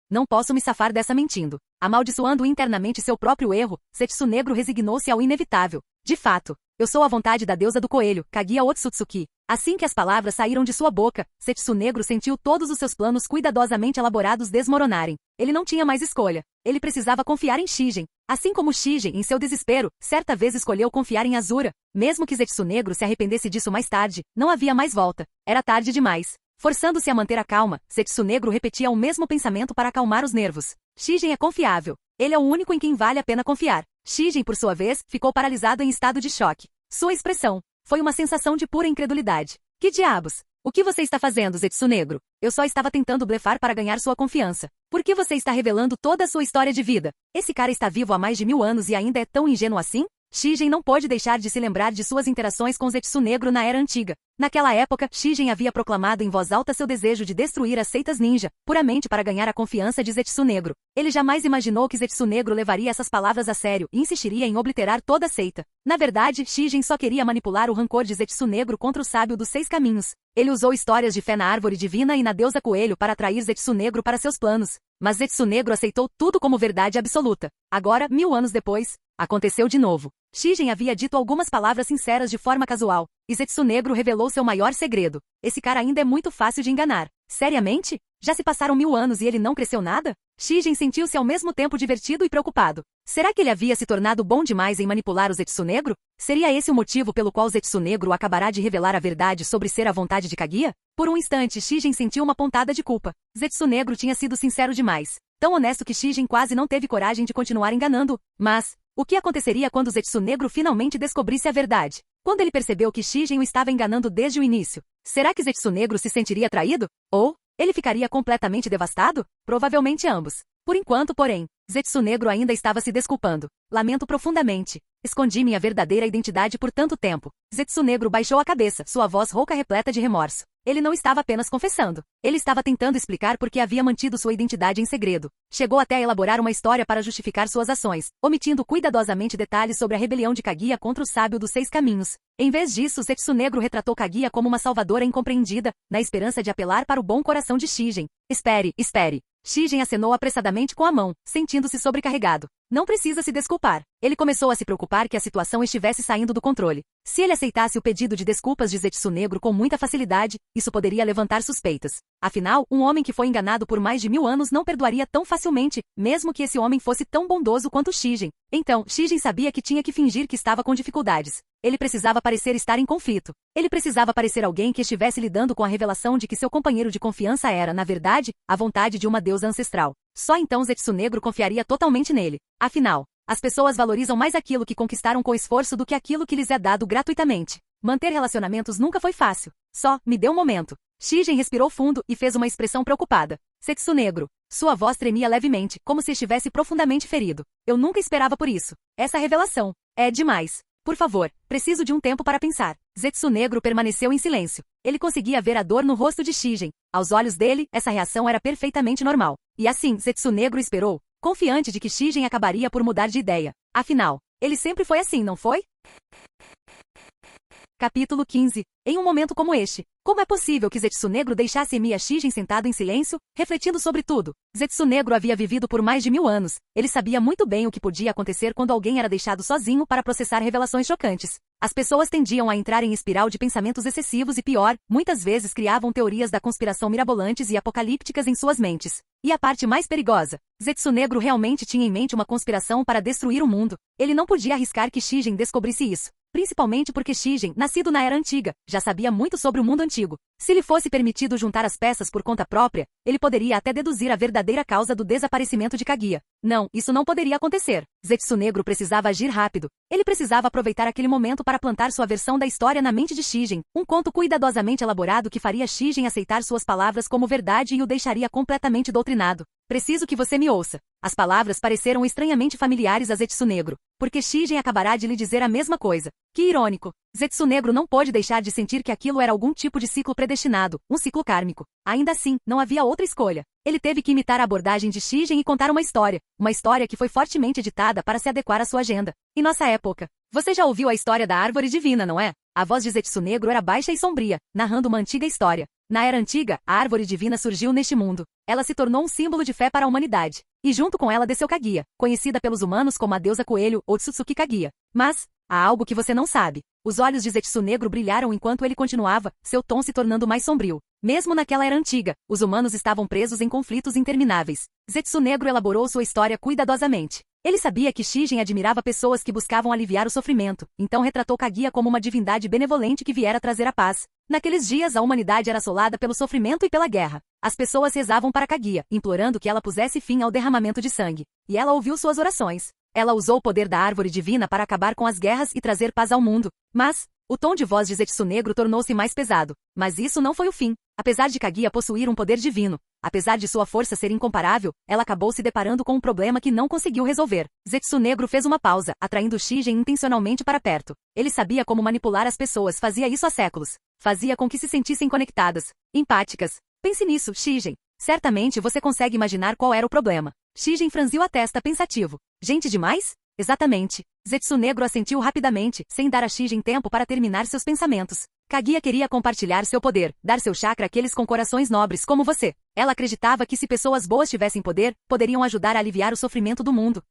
Não posso me safar dessa mentindo. Amaldiçoando internamente seu próprio erro, Zetsu Negro resignou-se ao inevitável. De fato, eu sou a vontade da deusa do coelho, Kaguya Otsutsuki. Assim que as palavras saíram de sua boca, Zetsu Negro sentiu todos os seus planos cuidadosamente elaborados desmoronarem. Ele não tinha mais escolha. Ele precisava confiar em Shigen. Assim como Shigen, em seu desespero, certa vez escolheu confiar em Azura. Mesmo que Zetsu Negro se arrependesse disso mais tarde, não havia mais volta. Era tarde demais. Forçando-se a manter a calma, Zetsu Negro repetia o mesmo pensamento para acalmar os nervos. Shigen é confiável. Ele é o único em quem vale a pena confiar. Shigen, por sua vez, ficou paralisado em estado de choque. Sua expressão foi uma sensação de pura incredulidade. Que diabos? O que você está fazendo, Zetsu Negro? Eu só estava tentando blefar para ganhar sua confiança. Por que você está revelando toda a sua história de vida? Esse cara está vivo há mais de 1000 anos e ainda é tão ingênuo assim? Shigen não pôde deixar de se lembrar de suas interações com Zetsu Negro na Era Antiga. Naquela época, Shigen havia proclamado em voz alta seu desejo de destruir as seitas ninja, puramente para ganhar a confiança de Zetsu Negro. Ele jamais imaginou que Zetsu Negro levaria essas palavras a sério e insistiria em obliterar toda a seita. Na verdade, Shigen só queria manipular o rancor de Zetsu Negro contra o sábio dos 6 caminhos. Ele usou histórias de fé na árvore divina e na deusa coelho para atrair Zetsu Negro para seus planos. Mas Zetsu Negro aceitou tudo como verdade absoluta. Agora, 1000 anos depois, aconteceu de novo. Shigen havia dito algumas palavras sinceras de forma casual, e Zetsu Negro revelou seu maior segredo. Esse cara ainda é muito fácil de enganar. Seriamente? Já se passaram 1000 anos e ele não cresceu nada? Shijin sentiu-se ao mesmo tempo divertido e preocupado. Será que ele havia se tornado bom demais em manipular o Zetsu Negro? Seria esse o motivo pelo qual Zetsu Negro acabará de revelar a verdade sobre ser a vontade de Kaguya? Por um instante, Shijin sentiu uma pontada de culpa. Zetsu Negro tinha sido sincero demais. Tão honesto que Shijin quase não teve coragem de continuar enganando. Mas, o que aconteceria quando Zetsu Negro finalmente descobrisse a verdade? Quando ele percebeu que Shijin o estava enganando desde o início, será que Zetsu Negro se sentiria traído? Ou ele ficaria completamente devastado? Provavelmente ambos. Por enquanto, porém, Zetsu Negro ainda estava se desculpando. Lamento profundamente. Escondi minha verdadeira identidade por tanto tempo. Zetsu Negro baixou a cabeça, sua voz rouca repleta de remorso. Ele não estava apenas confessando. Ele estava tentando explicar por que havia mantido sua identidade em segredo. Chegou até a elaborar uma história para justificar suas ações, omitindo cuidadosamente detalhes sobre a rebelião de Kaguya contra o sábio dos 6 caminhos. Em vez disso, Zetsu Negro retratou Kaguya como uma salvadora incompreendida, na esperança de apelar para o bom coração de Shijin. Espere, espere. Shijin acenou apressadamente com a mão, sentindo-se sobrecarregado. Não precisa se desculpar. Ele começou a se preocupar que a situação estivesse saindo do controle. Se ele aceitasse o pedido de desculpas de Zetsu Negro com muita facilidade, isso poderia levantar suspeitas. Afinal, um homem que foi enganado por mais de 1000 anos não perdoaria tão facilmente, mesmo que esse homem fosse tão bondoso quanto Shijin. Então, Shijin sabia que tinha que fingir que estava com dificuldades. Ele precisava parecer estar em conflito. Ele precisava parecer alguém que estivesse lidando com a revelação de que seu companheiro de confiança era, na verdade, a vontade de uma deusa ancestral. Só então Zetsu Negro confiaria totalmente nele. Afinal, as pessoas valorizam mais aquilo que conquistaram com esforço do que aquilo que lhes é dado gratuitamente. Manter relacionamentos nunca foi fácil. Só, me dê um momento. Shijin respirou fundo e fez uma expressão preocupada. Zetsu Negro. Sua voz tremia levemente, como se estivesse profundamente ferido. Eu nunca esperava por isso. Essa revelação é demais. Por favor, preciso de um tempo para pensar. Zetsu Negro permaneceu em silêncio. Ele conseguia ver a dor no rosto de Shijin. Aos olhos dele, essa reação era perfeitamente normal. E assim, Zetsu Negro esperou, confiante de que Shijin acabaria por mudar de ideia. Afinal, ele sempre foi assim, não foi? Capítulo 15. Em um momento como este, como é possível que Zetsu Negro deixasse Emiya Shijin sentado em silêncio, refletindo sobre tudo? Zetsu Negro havia vivido por mais de 1000 anos. Ele sabia muito bem o que podia acontecer quando alguém era deixado sozinho para processar revelações chocantes. As pessoas tendiam a entrar em espiral de pensamentos excessivos e pior, muitas vezes criavam teorias da conspiração mirabolantes e apocalípticas em suas mentes. E a parte mais perigosa, Zetsu Negro realmente tinha em mente uma conspiração para destruir o mundo. Ele não podia arriscar que Shijin descobrisse isso. Principalmente porque Shijin, nascido na Era Antiga, já sabia muito sobre o mundo antigo. Se lhe fosse permitido juntar as peças por conta própria, ele poderia até deduzir a verdadeira causa do desaparecimento de Kaguya. Não, isso não poderia acontecer. Zetsu Negro precisava agir rápido. Ele precisava aproveitar aquele momento para plantar sua versão da história na mente de Shijin, um conto cuidadosamente elaborado que faria Shijin aceitar suas palavras como verdade e o deixaria completamente doutrinado. Preciso que você me ouça. As palavras pareceram estranhamente familiares a Zetsu Negro, porque Shijin acabará de lhe dizer a mesma coisa. Que irônico. Zetsu Negro não pôde deixar de sentir que aquilo era algum tipo de ciclo predestinado, um ciclo kármico. Ainda assim, não havia outra escolha. Ele teve que imitar a abordagem de Shijin e contar uma história que foi fortemente editada para se adequar à sua agenda. Em nossa época, você já ouviu a história da árvore divina, não é? A voz de Zetsu Negro era baixa e sombria, narrando uma antiga história. Na Era Antiga, a árvore divina surgiu neste mundo. Ela se tornou um símbolo de fé para a humanidade. E junto com ela desceu Kaguya, conhecida pelos humanos como a deusa coelho ou Tsutsuki Kaguya. Mas, há algo que você não sabe. Os olhos de Zetsu Negro brilharam enquanto ele continuava, seu tom se tornando mais sombrio. Mesmo naquela Era Antiga, os humanos estavam presos em conflitos intermináveis. Zetsu Negro elaborou sua história cuidadosamente. Ele sabia que Shijin admirava pessoas que buscavam aliviar o sofrimento, então retratou Kaguya como uma divindade benevolente que viera trazer a paz. Naqueles dias a humanidade era assolada pelo sofrimento e pela guerra. As pessoas rezavam para Kaguya, implorando que ela pusesse fim ao derramamento de sangue. E ela ouviu suas orações. Ela usou o poder da árvore divina para acabar com as guerras e trazer paz ao mundo. Mas, o tom de voz de Zetsu Negro tornou-se mais pesado. Mas isso não foi o fim. Apesar de Kaguya possuir um poder divino, apesar de sua força ser incomparável, ela acabou se deparando com um problema que não conseguiu resolver. Zetsu Negro fez uma pausa, atraindo Shijin intencionalmente para perto. Ele sabia como manipular as pessoas, fazia isso há séculos. Fazia com que se sentissem conectadas, empáticas. Pense nisso, Shijin. Certamente você consegue imaginar qual era o problema. Shijin franziu a testa pensativo. Gente demais? Exatamente. Zetsu Negro assentiu rapidamente, sem dar a Shijin tempo para terminar seus pensamentos. Kaguya queria compartilhar seu poder, dar seu chakra àqueles com corações nobres como você. Ela acreditava que se pessoas boas tivessem poder, poderiam ajudar a aliviar o sofrimento do mundo.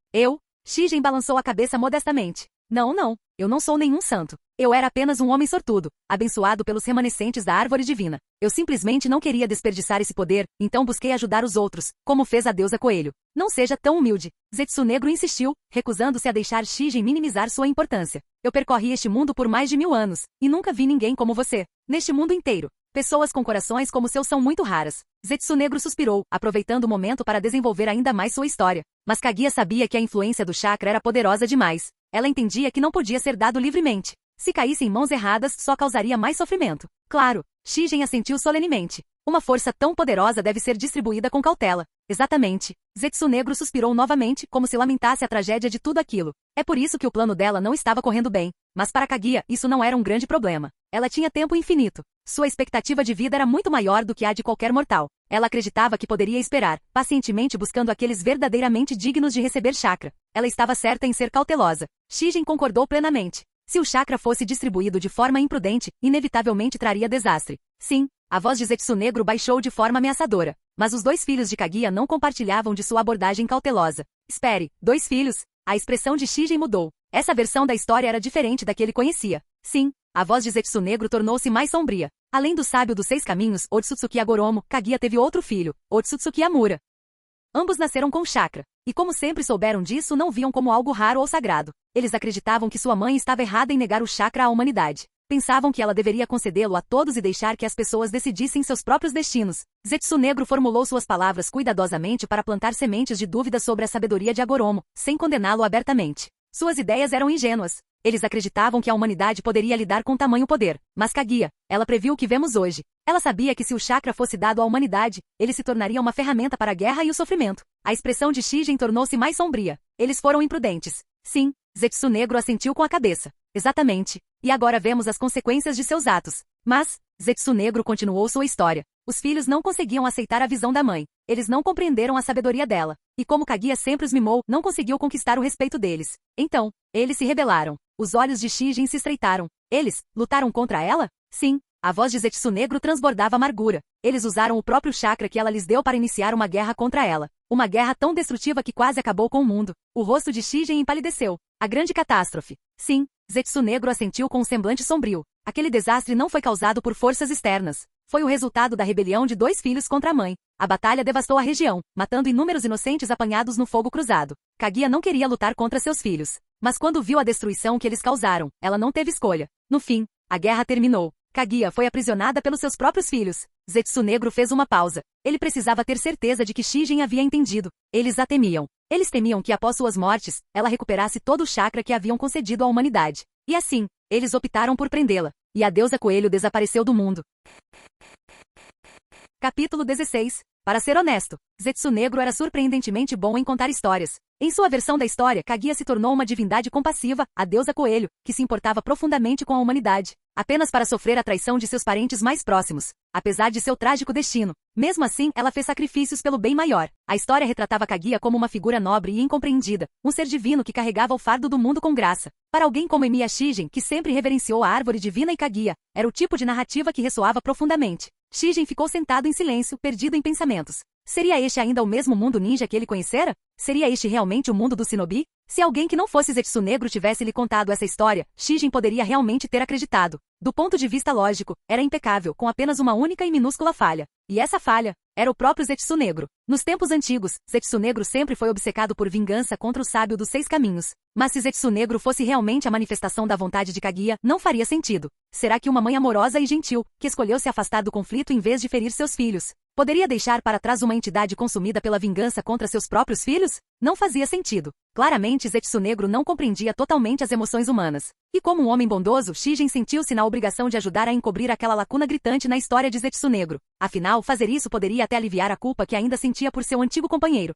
Shijin balançou a cabeça modestamente. Não, não. Eu não sou nenhum santo. Eu era apenas um homem sortudo, abençoado pelos remanescentes da árvore divina. Eu simplesmente não queria desperdiçar esse poder, então busquei ajudar os outros, como fez a deusa Coelho. Não seja tão humilde. Zetsunegro insistiu, recusando-se a deixar Shigen minimizar sua importância. Eu percorri este mundo por mais de 1000 anos, e nunca vi ninguém como você. Neste mundo inteiro. Pessoas com corações como o seu são muito raras. Zetsunegro suspirou, aproveitando o momento para desenvolver ainda mais sua história. Mas Kaguya sabia que a influência do chakra era poderosa demais. Ela entendia que não podia ser dado livremente. Se caísse em mãos erradas, só causaria mais sofrimento. Claro, Shigen assentiu solenemente. Uma força tão poderosa deve ser distribuída com cautela. Exatamente. Zetsunegro suspirou novamente, como se lamentasse a tragédia de tudo aquilo. É por isso que o plano dela não estava correndo bem. Mas para Kaguya, isso não era um grande problema. Ela tinha tempo infinito. Sua expectativa de vida era muito maior do que a de qualquer mortal. Ela acreditava que poderia esperar, pacientemente buscando aqueles verdadeiramente dignos de receber chakra. Ela estava certa em ser cautelosa. Shigen concordou plenamente. Se o chakra fosse distribuído de forma imprudente, inevitavelmente traria desastre. Sim, a voz de Zetsunegro baixou de forma ameaçadora. Mas os 2 filhos de Kaguya não compartilhavam de sua abordagem cautelosa. Espere, 2 filhos? A expressão de Shigen mudou. Essa versão da história era diferente da que ele conhecia. Sim, a voz de Zetsunegro tornou-se mais sombria. Além do sábio dos 6 caminhos, Otsutsuki Agoromo, Kaguya teve outro filho, Otsutsuki Amura. Ambos nasceram com chakra. E como sempre souberam disso, não viam como algo raro ou sagrado. Eles acreditavam que sua mãe estava errada em negar o chakra à humanidade. Pensavam que ela deveria concedê-lo a todos e deixar que as pessoas decidissem seus próprios destinos. Zetsunegro formulou suas palavras cuidadosamente para plantar sementes de dúvida sobre a sabedoria de Agoromo, sem condená-lo abertamente. Suas ideias eram ingênuas. Eles acreditavam que a humanidade poderia lidar com tamanho poder. Mas Kaguya, ela previu o que vemos hoje. Ela sabia que se o chakra fosse dado à humanidade, ele se tornaria uma ferramenta para a guerra e o sofrimento. A expressão de Shigen tornou-se mais sombria. Eles foram imprudentes. Sim, Zetsunegro assentiu com a cabeça. Exatamente. E agora vemos as consequências de seus atos. Mas, Zetsunegro continuou sua história. Os filhos não conseguiam aceitar a visão da mãe. Eles não compreenderam a sabedoria dela. E como Kaguya sempre os mimou, não conseguiu conquistar o respeito deles. Então, eles se rebelaram. Os olhos de Shigen se estreitaram. Eles lutaram contra ela? Sim. A voz de Zetsunegro transbordava amargura. Eles usaram o próprio chakra que ela lhes deu para iniciar uma guerra contra ela. Uma guerra tão destrutiva que quase acabou com o mundo. O rosto de Shigen empalideceu. A grande catástrofe. Sim, Zetsunegro assentiu com um semblante sombrio. Aquele desastre não foi causado por forças externas. Foi o resultado da rebelião de 2 filhos contra a mãe. A batalha devastou a região, matando inúmeros inocentes apanhados no fogo cruzado. Kaguya não queria lutar contra seus filhos. Mas quando viu a destruição que eles causaram, ela não teve escolha. No fim, a guerra terminou. Kaguya foi aprisionada pelos seus próprios filhos. Zetsunegro fez uma pausa. Ele precisava ter certeza de que Shigen havia entendido. Eles a temiam. Eles temiam que após suas mortes, ela recuperasse todo o chakra que haviam concedido à humanidade. E assim, eles optaram por prendê-la. E a deusa Coelho desapareceu do mundo. Capítulo 16. Para ser honesto, Zetsunegro era surpreendentemente bom em contar histórias. Em sua versão da história, Kaguya se tornou uma divindade compassiva, a deusa Coelho, que se importava profundamente com a humanidade, apenas para sofrer a traição de seus parentes mais próximos, apesar de seu trágico destino. Mesmo assim, ela fez sacrifícios pelo bem maior. A história retratava Kaguya como uma figura nobre e incompreendida, um ser divino que carregava o fardo do mundo com graça. Para alguém como Emiya Shigen, que sempre reverenciou a árvore divina e Kaguya, era o tipo de narrativa que ressoava profundamente. Shigen ficou sentado em silêncio, perdido em pensamentos. Seria este ainda o mesmo mundo ninja que ele conhecera? Seria este realmente o mundo do Shinobi? Se alguém que não fosse Zetsunegro tivesse lhe contado essa história, Shigen poderia realmente ter acreditado. Do ponto de vista lógico, era impecável, com apenas uma única e minúscula falha. E essa falha era o próprio Zetsunegro. Nos tempos antigos, Zetsunegro sempre foi obcecado por vingança contra o sábio dos 6 caminhos. Mas se Zetsunegro fosse realmente a manifestação da vontade de Kaguya, não faria sentido. Será que uma mãe amorosa e gentil, que escolheu se afastar do conflito em vez de ferir seus filhos, poderia deixar para trás uma entidade consumida pela vingança contra seus próprios filhos? Não fazia sentido. Claramente Zetsunegro não compreendia totalmente as emoções humanas. E como um homem bondoso, Shigen sentiu-se na obrigação de ajudar a encobrir aquela lacuna gritante na história de Zetsunegro. Afinal, fazer isso poderia até aliviar a culpa que ainda sentia por seu antigo companheiro.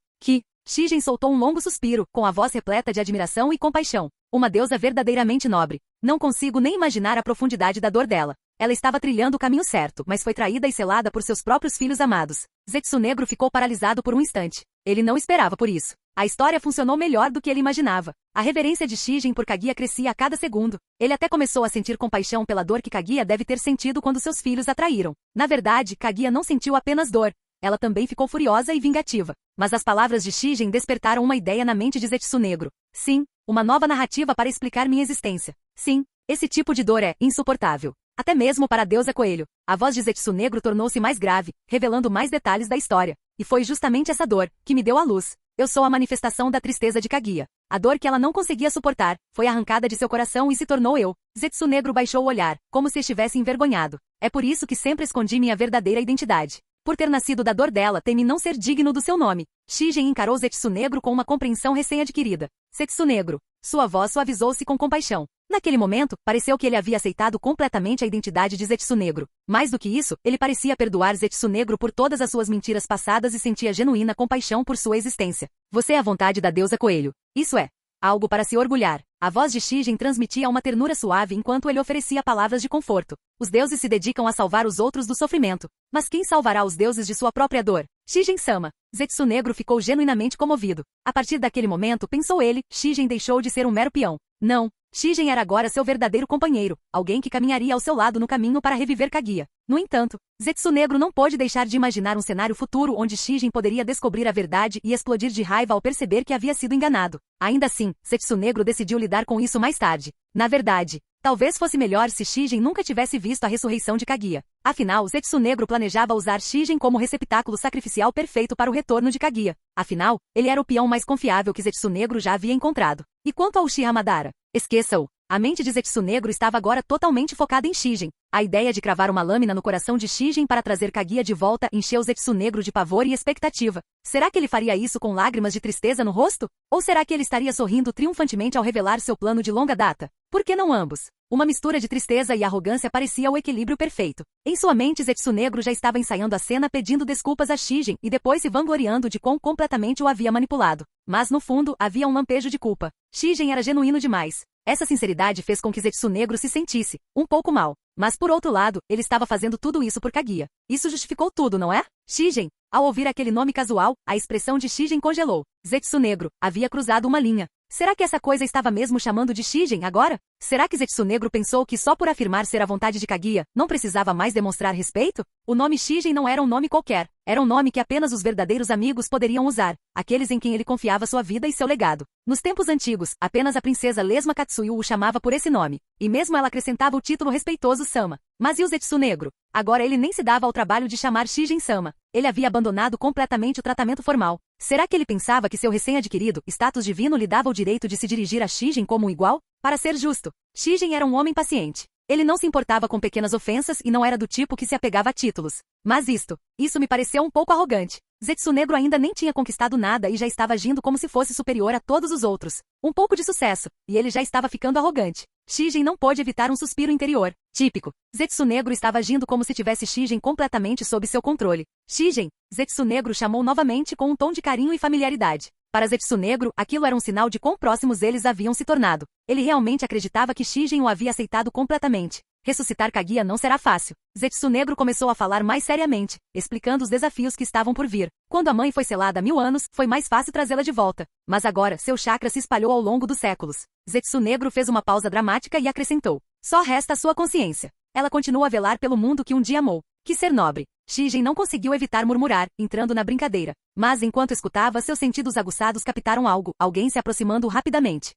Shigen soltou um longo suspiro, com a voz repleta de admiração e compaixão. Uma deusa verdadeiramente nobre. Não consigo nem imaginar a profundidade da dor dela. Ela estava trilhando o caminho certo, mas foi traída e selada por seus próprios filhos amados. Zetsunegro ficou paralisado por um instante. Ele não esperava por isso. A história funcionou melhor do que ele imaginava. A reverência de Shigen por Kaguya crescia a cada segundo. Ele até começou a sentir compaixão pela dor que Kaguya deve ter sentido quando seus filhos a traíram. Na verdade, Kaguya não sentiu apenas dor. Ela também ficou furiosa e vingativa. Mas as palavras de Shigen despertaram uma ideia na mente de Zetsunegro. Sim, uma nova narrativa para explicar minha existência. Sim, esse tipo de dor é insuportável. Até mesmo para a deusa Coelho. A voz de Zetsu Negro tornou-se mais grave, revelando mais detalhes da história. E foi justamente essa dor que me deu a luz. Eu sou a manifestação da tristeza de Kaguya. A dor que ela não conseguia suportar foi arrancada de seu coração e se tornou eu. Zetsu Negro baixou o olhar, como se estivesse envergonhado. É por isso que sempre escondi minha verdadeira identidade. Por ter nascido da dor dela, temi não ser digno do seu nome. Shigen encarou Zetsu Negro com uma compreensão recém-adquirida. Zetsu Negro. Sua voz suavizou-se com compaixão. Naquele momento, pareceu que ele havia aceitado completamente a identidade de Zetsu Negro. Mais do que isso, ele parecia perdoar Zetsu Negro por todas as suas mentiras passadas e sentia genuína compaixão por sua existência. Você é a vontade da deusa Coelho. Isso é algo para se orgulhar. A voz de Shigen transmitia uma ternura suave enquanto ele oferecia palavras de conforto. Os deuses se dedicam a salvar os outros do sofrimento. Mas quem salvará os deuses de sua própria dor? Shigen-sama. Zetsu Negro ficou genuinamente comovido. A partir daquele momento, pensou ele, Shigen deixou de ser um mero peão. Não. Shigen era agora seu verdadeiro companheiro, alguém que caminharia ao seu lado no caminho para reviver Kaguya. No entanto, Zetsu Negro não pôde deixar de imaginar um cenário futuro onde Shigen poderia descobrir a verdade e explodir de raiva ao perceber que havia sido enganado. Ainda assim, Zetsu Negro decidiu lidar com isso mais tarde. Na verdade, talvez fosse melhor se Shigen nunca tivesse visto a ressurreição de Kaguya. Afinal, Zetsu Negro planejava usar Shigen como receptáculo sacrificial perfeito para o retorno de Kaguya. Afinal, ele era o peão mais confiável que Zetsu Negro já havia encontrado. E quanto ao Uchiha Madara? Esqueça-o. A mente de Zetsu Negro estava agora totalmente focada em Shigen. A ideia de cravar uma lâmina no coração de Shigen para trazer Kaguya de volta encheu Zetsu Negro de pavor e expectativa. Será que ele faria isso com lágrimas de tristeza no rosto? Ou será que ele estaria sorrindo triunfantemente ao revelar seu plano de longa data? Por que não ambos? Uma mistura de tristeza e arrogância parecia o equilíbrio perfeito. Em sua mente, Zetsu Negro já estava ensaiando a cena pedindo desculpas a Shigen e depois se vangloriando de quão completamente o havia manipulado. Mas no fundo, havia um lampejo de culpa. Shigen era genuíno demais. Essa sinceridade fez com que Zetsu Negro se sentisse um pouco mal. Mas por outro lado, ele estava fazendo tudo isso por Kaguya. Isso justificou tudo, não é? Shigen. Ao ouvir aquele nome casual, a expressão de Shigen congelou. Zetsu Negro havia cruzado uma linha. Será que essa coisa estava mesmo chamando de Shigen agora? Será que Zetsu Negro pensou que só por afirmar ser a vontade de Kaguya, não precisava mais demonstrar respeito? O nome Shigen não era um nome qualquer. Era um nome que apenas os verdadeiros amigos poderiam usar, aqueles em quem ele confiava sua vida e seu legado. Nos tempos antigos, apenas a princesa Lesma Katsuyu o chamava por esse nome, e mesmo ela acrescentava o título respeitoso Sama. Mas e o Zetsu Negro? Agora ele nem se dava ao trabalho de chamar Shigen-sama. Ele havia abandonado completamente o tratamento formal. Será que ele pensava que seu recém-adquirido status divino lhe dava o direito de se dirigir a Shigen como um igual? Para ser justo, Shigen era um homem paciente. Ele não se importava com pequenas ofensas e não era do tipo que se apegava a títulos. Mas isso me pareceu um pouco arrogante. Zetsu Negro ainda nem tinha conquistado nada e já estava agindo como se fosse superior a todos os outros. Um pouco de sucesso, e ele já estava ficando arrogante. Shigen não pôde evitar um suspiro interior. Típico. Zetsu Negro estava agindo como se tivesse Shigen completamente sob seu controle. Shigen, Zetsu Negro chamou novamente com um tom de carinho e familiaridade. Para Zetsu Negro, aquilo era um sinal de quão próximos eles haviam se tornado. Ele realmente acreditava que Shigen o havia aceitado completamente. Ressuscitar Kaguya não será fácil. Zetsu Negro começou a falar mais seriamente, explicando os desafios que estavam por vir. Quando a mãe foi selada há 1000 anos, foi mais fácil trazê-la de volta. Mas agora, seu chakra se espalhou ao longo dos séculos. Zetsu Negro fez uma pausa dramática e acrescentou. Só resta a sua consciência. Ela continua a velar pelo mundo que um dia amou. Que ser nobre. Shigen não conseguiu evitar murmurar, entrando na brincadeira. Mas enquanto escutava, seus sentidos aguçados captaram algo, alguém se aproximando rapidamente.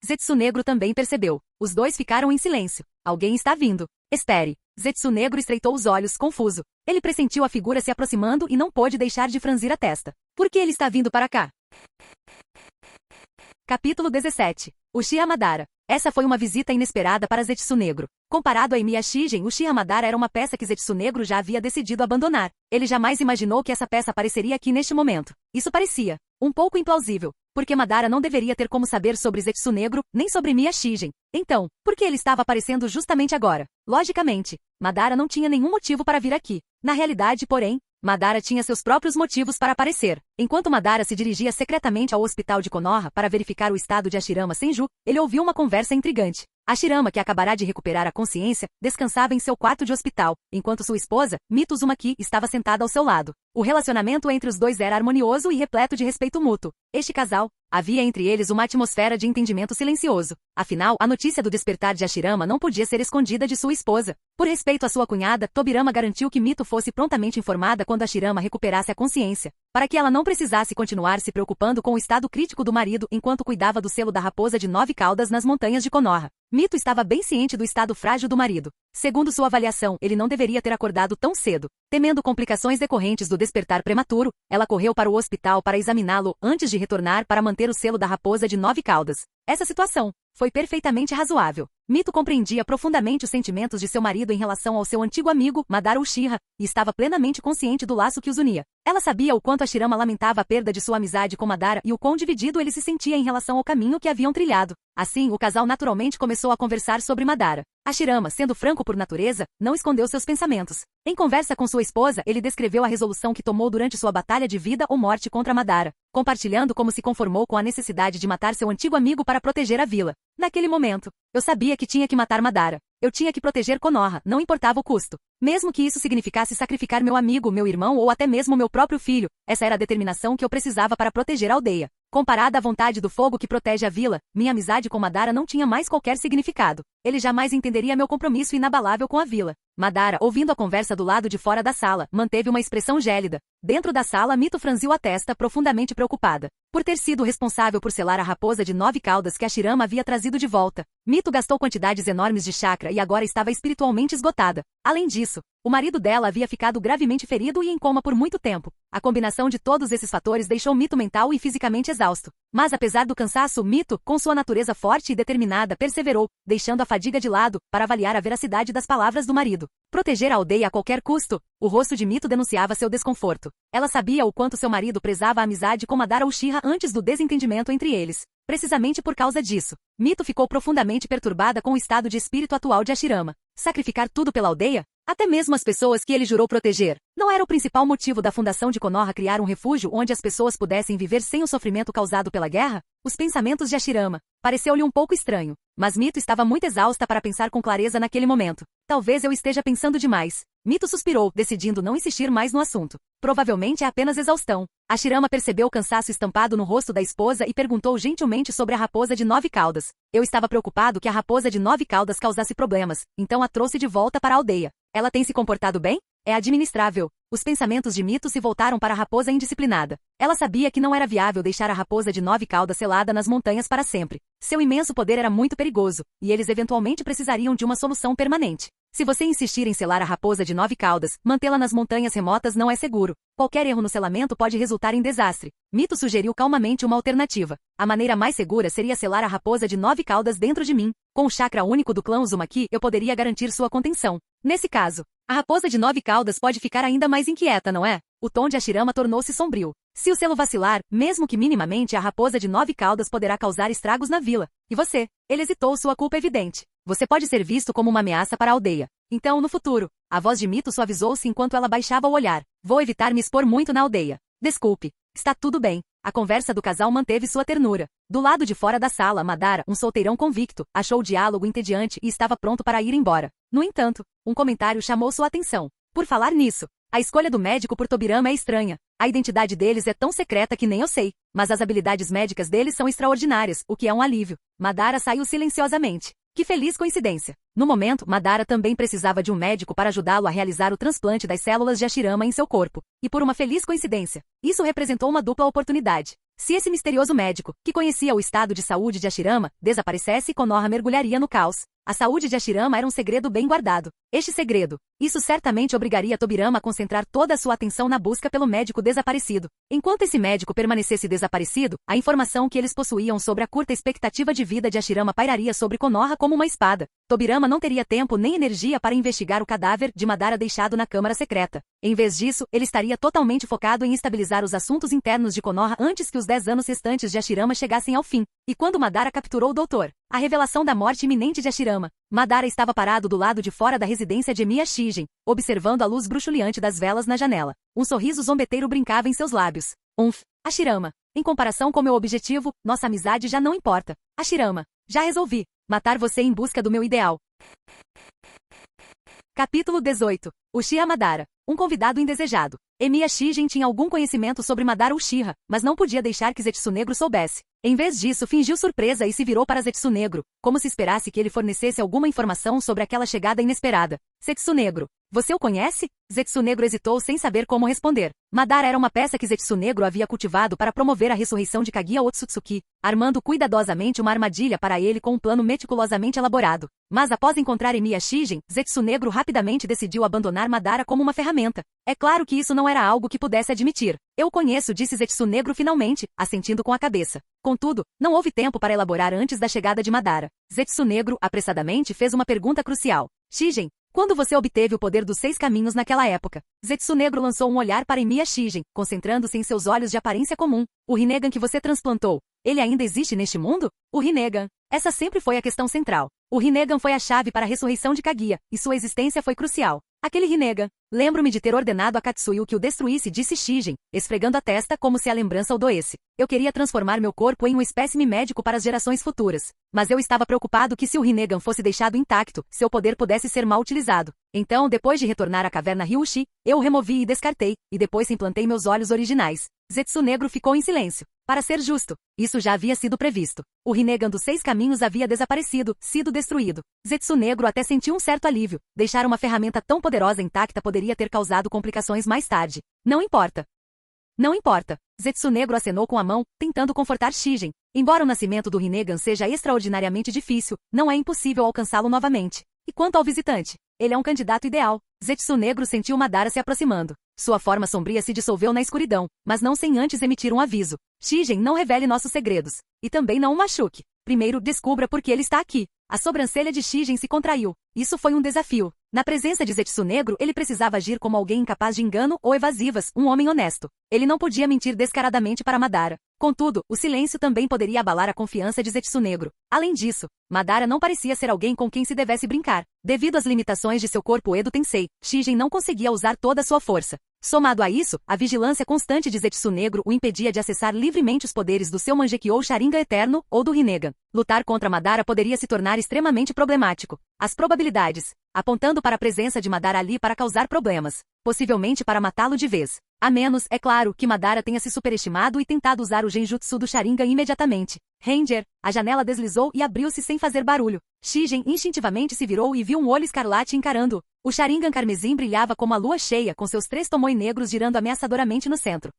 Zetsu Negro também percebeu. Os dois ficaram em silêncio. Alguém está vindo. Espere. Zetsu Negro estreitou os olhos, confuso. Ele pressentiu a figura se aproximando e não pôde deixar de franzir a testa. Por que ele está vindo para cá? Capítulo 17. Uchiha Madara. Essa foi uma visita inesperada para Zetsu Negro. Comparado a Emiya Shigen, Uchiha Madara era uma peça que Zetsu Negro já havia decidido abandonar. Ele jamais imaginou que essa peça apareceria aqui neste momento. Isso parecia um pouco implausível, porque Madara não deveria ter como saber sobre Zetsu Negro, nem sobre Emiya Shigen. Então, por que ele estava aparecendo justamente agora? Logicamente, Madara não tinha nenhum motivo para vir aqui. Na realidade, porém, Madara tinha seus próprios motivos para aparecer. Enquanto Madara se dirigia secretamente ao hospital de Konoha para verificar o estado de Hashirama Senju, ele ouviu uma conversa intrigante. Hashirama, que acabará de recuperar a consciência, descansava em seu quarto de hospital, enquanto sua esposa, Mito Uzumaki, estava sentada ao seu lado. O relacionamento entre os dois era harmonioso e repleto de respeito mútuo. Este casal Havia entre eles uma atmosfera de entendimento silencioso. Afinal, a notícia do despertar de Hashirama não podia ser escondida de sua esposa. Por respeito à sua cunhada, Tobirama garantiu que Mito fosse prontamente informada quando Hashirama recuperasse a consciência, para que ela não precisasse continuar se preocupando com o estado crítico do marido enquanto cuidava do selo da raposa de 9 caudas nas montanhas de Konoha. Mito estava bem ciente do estado frágil do marido. Segundo sua avaliação, ele não deveria ter acordado tão cedo. Temendo complicações decorrentes do despertar prematuro, ela correu para o hospital para examiná-lo antes de retornar para manter o selo da raposa de 9 caudas. Essa situação foi perfeitamente razoável. Mito compreendia profundamente os sentimentos de seu marido em relação ao seu antigo amigo, Madara Uchiha, e estava plenamente consciente do laço que os unia. Ela sabia o quanto Hashirama lamentava a perda de sua amizade com Madara e o quão dividido ele se sentia em relação ao caminho que haviam trilhado. Assim, o casal naturalmente começou a conversar sobre Madara. Hashirama, sendo franco por natureza, não escondeu seus pensamentos. Em conversa com sua esposa, ele descreveu a resolução que tomou durante sua batalha de vida ou morte contra Madara, compartilhando como se conformou com a necessidade de matar seu antigo amigo para proteger a vila. Naquele momento, eu sabia que tinha que matar Madara. Eu tinha que proteger Konoha, não importava o custo. Mesmo que isso significasse sacrificar meu amigo, meu irmão ou até mesmo meu próprio filho, essa era a determinação que eu precisava para proteger a aldeia. Comparada à vontade do fogo que protege a vila, minha amizade com Madara não tinha mais qualquer significado. Ele jamais entenderia meu compromisso inabalável com a vila. Madara, ouvindo a conversa do lado de fora da sala, manteve uma expressão gélida. Dentro da sala, Mito franziu a testa, profundamente preocupada. Por ter sido responsável por selar a raposa de 9 caudas que Hashirama havia trazido de volta, Mito gastou quantidades enormes de chakra e agora estava espiritualmente esgotada. Além disso, o marido dela havia ficado gravemente ferido e em coma por muito tempo. A combinação de todos esses fatores deixou Mito mental e fisicamente exausto. Mas apesar do cansaço, Mito, com sua natureza forte e determinada, perseverou, deixando a fadiga de lado, para avaliar a veracidade das palavras do marido. Proteger a aldeia a qualquer custo. O rosto de Mito denunciava seu desconforto. Ela sabia o quanto seu marido prezava a amizade com Madara Uchiha antes do desentendimento entre eles. Precisamente por causa disso, Mito ficou profundamente perturbada com o estado de espírito atual de Hashirama. Sacrificar tudo pela aldeia? Até mesmo as pessoas que ele jurou proteger. Não era o principal motivo da fundação de Konoha criar um refúgio onde as pessoas pudessem viver sem o sofrimento causado pela guerra? Os pensamentos de Hashirama pareceu-lhe um pouco estranho, mas Mito estava muito exausta para pensar com clareza naquele momento. Talvez eu esteja pensando demais. Mito suspirou, decidindo não insistir mais no assunto. Provavelmente é apenas exaustão. Hashirama percebeu o cansaço estampado no rosto da esposa e perguntou gentilmente sobre a raposa de 9 caudas. Eu estava preocupado que a raposa de 9 caudas causasse problemas, então a trouxe de volta para a aldeia. Ela tem se comportado bem? É administrável. Os pensamentos de Mito se voltaram para a raposa indisciplinada. Ela sabia que não era viável deixar a raposa de 9 caudas selada nas montanhas para sempre. Seu imenso poder era muito perigoso, e eles eventualmente precisariam de uma solução permanente. Se você insistir em selar a raposa de 9 caudas, mantê-la nas montanhas remotas não é seguro. Qualquer erro no selamento pode resultar em desastre. Mito sugeriu calmamente uma alternativa. A maneira mais segura seria selar a raposa de 9 caudas dentro de mim. Com o chakra único do clã Uzumaki, eu poderia garantir sua contenção. Nesse caso, a raposa de 9 caudas pode ficar ainda mais inquieta, não é? O tom de Hashirama tornou-se sombrio. Se o selo vacilar, mesmo que minimamente, a raposa de 9 caudas poderá causar estragos na vila. E você? Ele hesitou, sua culpa evidente. Você pode ser visto como uma ameaça para a aldeia. Então, no futuro, a voz de Mito suavizou-se enquanto ela baixava o olhar. Vou evitar me expor muito na aldeia. Desculpe. Está tudo bem. A conversa do casal manteve sua ternura. Do lado de fora da sala, Madara, um solteirão convicto, achou o diálogo entediante e estava pronto para ir embora. No entanto, um comentário chamou sua atenção. Por falar nisso, a escolha do médico por Tobirama é estranha. A identidade deles é tão secreta que nem eu sei, mas as habilidades médicas deles são extraordinárias, o que é um alívio. Madara saiu silenciosamente. Que feliz coincidência. No momento, Madara também precisava de um médico para ajudá-lo a realizar o transplante das células de Hashirama em seu corpo. E por uma feliz coincidência, isso representou uma dupla oportunidade. Se esse misterioso médico, que conhecia o estado de saúde de Hashirama, desaparecesse, Konoha mergulharia no caos. A saúde de Hashirama era um segredo bem guardado. Este segredo, isso certamente obrigaria Tobirama a concentrar toda a sua atenção na busca pelo médico desaparecido. Enquanto esse médico permanecesse desaparecido, a informação que eles possuíam sobre a curta expectativa de vida de Hashirama pairaria sobre Konoha como uma espada. Tobirama não teria tempo nem energia para investigar o cadáver de Madara deixado na câmara secreta. Em vez disso, ele estaria totalmente focado em estabilizar os assuntos internos de Konoha antes que os 10 anos restantes de Hashirama chegassem ao fim. E quando Madara capturou o Doutor, a revelação da morte iminente de Hashirama, Madara estava parado do lado de fora da residência de Emiya Shigen, observando a luz bruxuleante das velas na janela. Um sorriso zombeteiro brincava em seus lábios. Hashirama. Em comparação com meu objetivo, nossa amizade já não importa. Hashirama. Já resolvi. Matar você em busca do meu ideal. Capítulo 18. Uchiha Madara. Um convidado indesejado. Emiya Shigen tinha algum conhecimento sobre Madara Uchiha, mas não podia deixar que Zetsu Negro soubesse. Em vez disso, fingiu surpresa e se virou para Zetsu Negro, como se esperasse que ele fornecesse alguma informação sobre aquela chegada inesperada. Zetsu Negro. Você o conhece? Zetsu Negro hesitou sem saber como responder. Madara era uma peça que Zetsu Negro havia cultivado para promover a ressurreição de Kaguya Otsutsuki, armando cuidadosamente uma armadilha para ele com um plano meticulosamente elaborado. Mas após encontrar Emiya Shigen, Zetsu Negro rapidamente decidiu abandonar Madara como uma ferramenta. É claro que isso não era algo que pudesse admitir. Eu o conheço, disse Zetsu Negro finalmente, assentindo com a cabeça. Contudo, não houve tempo para elaborar antes da chegada de Madara. Zetsu Negro, apressadamente, fez uma pergunta crucial. Shigen, quando você obteve o poder dos 6 caminhos naquela época? Zetsu Negro lançou um olhar para Emiya Shigen, concentrando-se em seus olhos de aparência comum. O Rinnegan que você transplantou, ele ainda existe neste mundo? O Rinnegan. Essa sempre foi a questão central. O Rinnegan foi a chave para a ressurreição de Kaguya, e sua existência foi crucial. Aquele Rinnegan. Lembro-me de ter ordenado a Katsuyu que o destruísse, disse Shigen, esfregando a testa como se a lembrança o doesse. Eu queria transformar meu corpo em um espécime médico para as gerações futuras. Mas eu estava preocupado que se o Rinnegan fosse deixado intacto, seu poder pudesse ser mal utilizado. Então, depois de retornar à caverna Ryushi, eu o removi e descartei, e depois implantei meus olhos originais. Zetsu Negro ficou em silêncio. Para ser justo, isso já havia sido previsto. O Rinnegan dos 6 caminhos havia desaparecido, sido destruído. Zetsu Negro até sentiu um certo alívio. Deixar uma ferramenta tão poderosa intacta poderia ter causado complicações mais tarde. Não importa. Não importa. Zetsu Negro acenou com a mão, tentando confortar Shigen. Embora o nascimento do Rinnegan seja extraordinariamente difícil, não é impossível alcançá-lo novamente. E quanto ao visitante? Ele é um candidato ideal. Zetsu Negro sentiu Madara se aproximando. Sua forma sombria se dissolveu na escuridão, mas não sem antes emitir um aviso. Shigen, não revele nossos segredos. E também não o machuque. Primeiro, descubra por que ele está aqui. A sobrancelha de Shigen se contraiu. Isso foi um desafio. Na presença de Zetsu Negro, ele precisava agir como alguém incapaz de engano ou evasivas, um homem honesto. Ele não podia mentir descaradamente para Madara. Contudo, o silêncio também poderia abalar a confiança de Zetsu Negro. Além disso, Madara não parecia ser alguém com quem se devesse brincar. Devido às limitações de seu corpo Edo Tensei, Shigen não conseguia usar toda a sua força. Somado a isso, a vigilância constante de Zetsu Negro o impedia de acessar livremente os poderes do seu Mangekyou Sharingan Eterno ou do Rinnegan. Lutar contra Madara poderia se tornar extremamente problemático. As probabilidades, apontando para a presença de Madara ali para causar problemas, possivelmente para matá-lo de vez. A menos, é claro, que Madara tenha se superestimado e tentado usar o genjutsu do Sharingan imediatamente. Ranger, a janela deslizou e abriu-se sem fazer barulho. Shigen instintivamente se virou e viu um olho escarlate encarando-o. O Sharingan carmesim brilhava como a lua cheia, com seus 3 tomoe negros girando ameaçadoramente no centro.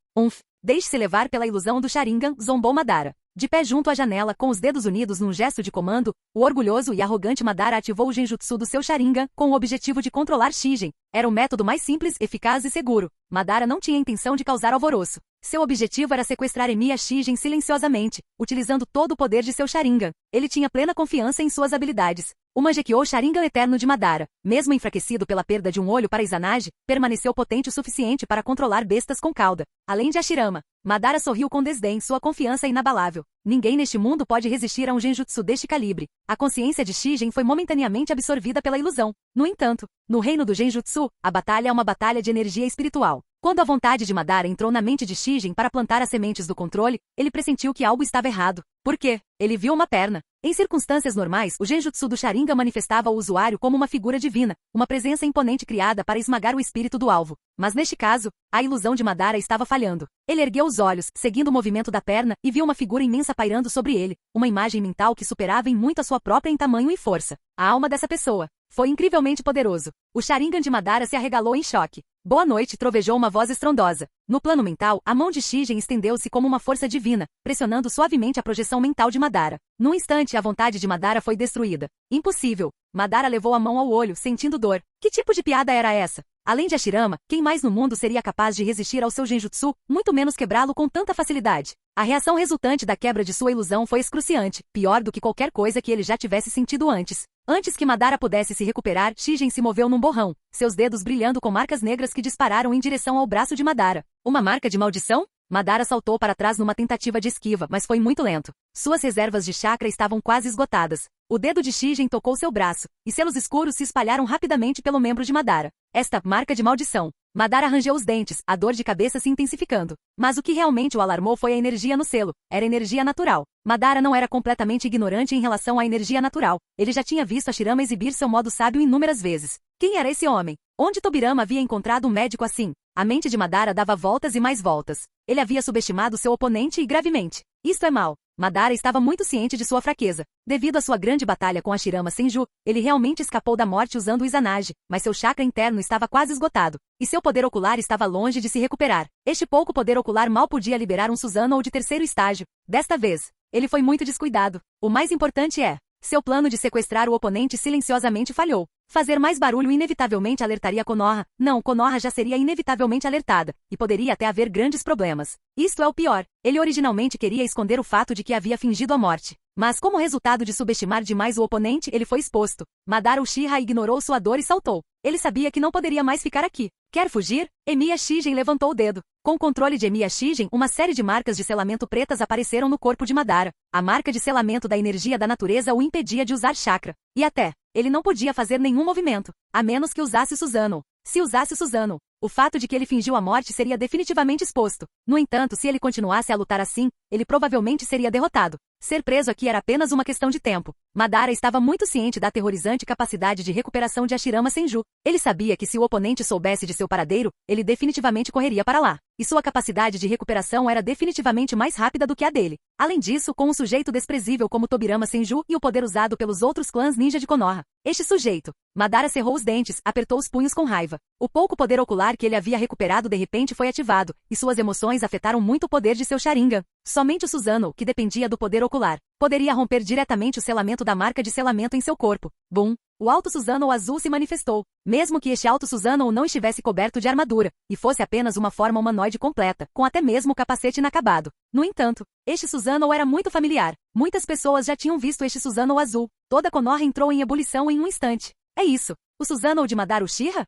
Deixe-se levar pela ilusão do Sharingan, zombou Madara. De pé junto à janela, com os dedos unidos num gesto de comando, o orgulhoso e arrogante Madara ativou o genjutsu do seu Sharingan, com o objetivo de controlar Shigen. Era o método mais simples, eficaz e seguro. Madara não tinha intenção de causar alvoroço. Seu objetivo era sequestrar Emiya Shigen silenciosamente, utilizando todo o poder de seu Sharingan. Ele tinha plena confiança em suas habilidades. O Mangekyou Sharingan Eterno de Madara, mesmo enfraquecido pela perda de um olho para Izanagi, permaneceu potente o suficiente para controlar bestas com cauda. Além de Hashirama, Madara sorriu com desdém, sua confiança é inabalável. Ninguém neste mundo pode resistir a um genjutsu deste calibre. A consciência de Shigen foi momentaneamente absorvida pela ilusão. No entanto, no reino do genjutsu, a batalha é uma batalha de energia espiritual. Quando a vontade de Madara entrou na mente de Shigen para plantar as sementes do controle, ele pressentiu que algo estava errado. Por quê? Ele viu uma perna. Em circunstâncias normais, o genjutsu do Sharingan manifestava o usuário como uma figura divina, uma presença imponente criada para esmagar o espírito do alvo. Mas neste caso, a ilusão de Madara estava falhando. Ele ergueu os olhos, seguindo o movimento da perna, e viu uma figura imensa pairando sobre ele, uma imagem mental que superava em muito a sua própria em tamanho e força. A alma dessa pessoa foi incrivelmente poderoso. O Sharingan de Madara se arregalou em choque. Boa noite, trovejou uma voz estrondosa. No plano mental, a mão de Shigen estendeu-se como uma força divina, pressionando suavemente a projeção mental de Madara. Num instante, a vontade de Madara foi destruída. Impossível. Madara levou a mão ao olho, sentindo dor. Que tipo de piada era essa? Além de Hashirama, quem mais no mundo seria capaz de resistir ao seu genjutsu, muito menos quebrá-lo com tanta facilidade? A reação resultante da quebra de sua ilusão foi excruciante, pior do que qualquer coisa que ele já tivesse sentido antes. Antes que Madara pudesse se recuperar, Shigen se moveu num borrão, seus dedos brilhando com marcas negras que dispararam em direção ao braço de Madara. Uma marca de maldição? Madara saltou para trás numa tentativa de esquiva, mas foi muito lento. Suas reservas de chakra estavam quase esgotadas. O dedo de Shigen tocou seu braço, e selos escuros se espalharam rapidamente pelo membro de Madara. Esta marca de maldição. Madara rangeu os dentes, a dor de cabeça se intensificando. Mas o que realmente o alarmou foi a energia no selo. Era energia natural. Madara não era completamente ignorante em relação à energia natural. Ele já tinha visto Hashirama exibir seu modo sábio inúmeras vezes. Quem era esse homem? Onde Tobirama havia encontrado um médico assim? A mente de Madara dava voltas e mais voltas. Ele havia subestimado seu oponente e gravemente. Isto é mal. Madara estava muito ciente de sua fraqueza. Devido à sua grande batalha com a Shirama Senju, ele realmente escapou da morte usando o Izanagi, mas seu chakra interno estava quase esgotado, e seu poder ocular estava longe de se recuperar. Este pouco poder ocular mal podia liberar um Susanoo de terceiro estágio. Desta vez, ele foi muito descuidado. O mais importante é, seu plano de sequestrar o oponente silenciosamente falhou. Fazer mais barulho inevitavelmente alertaria Konoha. Não, Konoha já seria inevitavelmente alertada, e poderia até haver grandes problemas. Isto é o pior. Ele originalmente queria esconder o fato de que havia fingido a morte. Mas como resultado de subestimar demais o oponente, ele foi exposto. Madara Uchiha ignorou sua dor e saltou. Ele sabia que não poderia mais ficar aqui. Quer fugir? Emiya Shigen levantou o dedo. Com o controle de Emiya Shigen, uma série de marcas de selamento pretas apareceram no corpo de Madara. A marca de selamento da energia da natureza o impedia de usar chakra. E até, ele não podia fazer nenhum movimento, a menos que usasse Susanoo. Se usasse Susanoo, o fato de que ele fingiu a morte seria definitivamente exposto. No entanto, se ele continuasse a lutar assim, ele provavelmente seria derrotado. Ser preso aqui era apenas uma questão de tempo. Madara estava muito ciente da aterrorizante capacidade de recuperação de Hashirama Senju. Ele sabia que se o oponente soubesse de seu paradeiro, ele definitivamente correria para lá. E sua capacidade de recuperação era definitivamente mais rápida do que a dele. Além disso, com um sujeito desprezível como Tobirama Senju e o poder usado pelos outros clãs ninja de Konoha. Este sujeito. Madara cerrou os dentes, apertou os punhos com raiva. O pouco poder ocular que ele havia recuperado de repente foi ativado, e suas emoções afetaram muito o poder de seu Sharingan. Somente o Susanoo, que dependia do poder ocular, poderia romper diretamente o selamento da marca de selamento em seu corpo. Bum! O Alto Susanoo azul se manifestou, mesmo que este Alto Susanoo não estivesse coberto de armadura, e fosse apenas uma forma humanoide completa, com até mesmo o capacete inacabado. No entanto, este Susanoo era muito familiar. Muitas pessoas já tinham visto este Susanoo azul. Toda Konoha entrou em ebulição em um instante. É isso. O Susanoo de Madara Uchiha?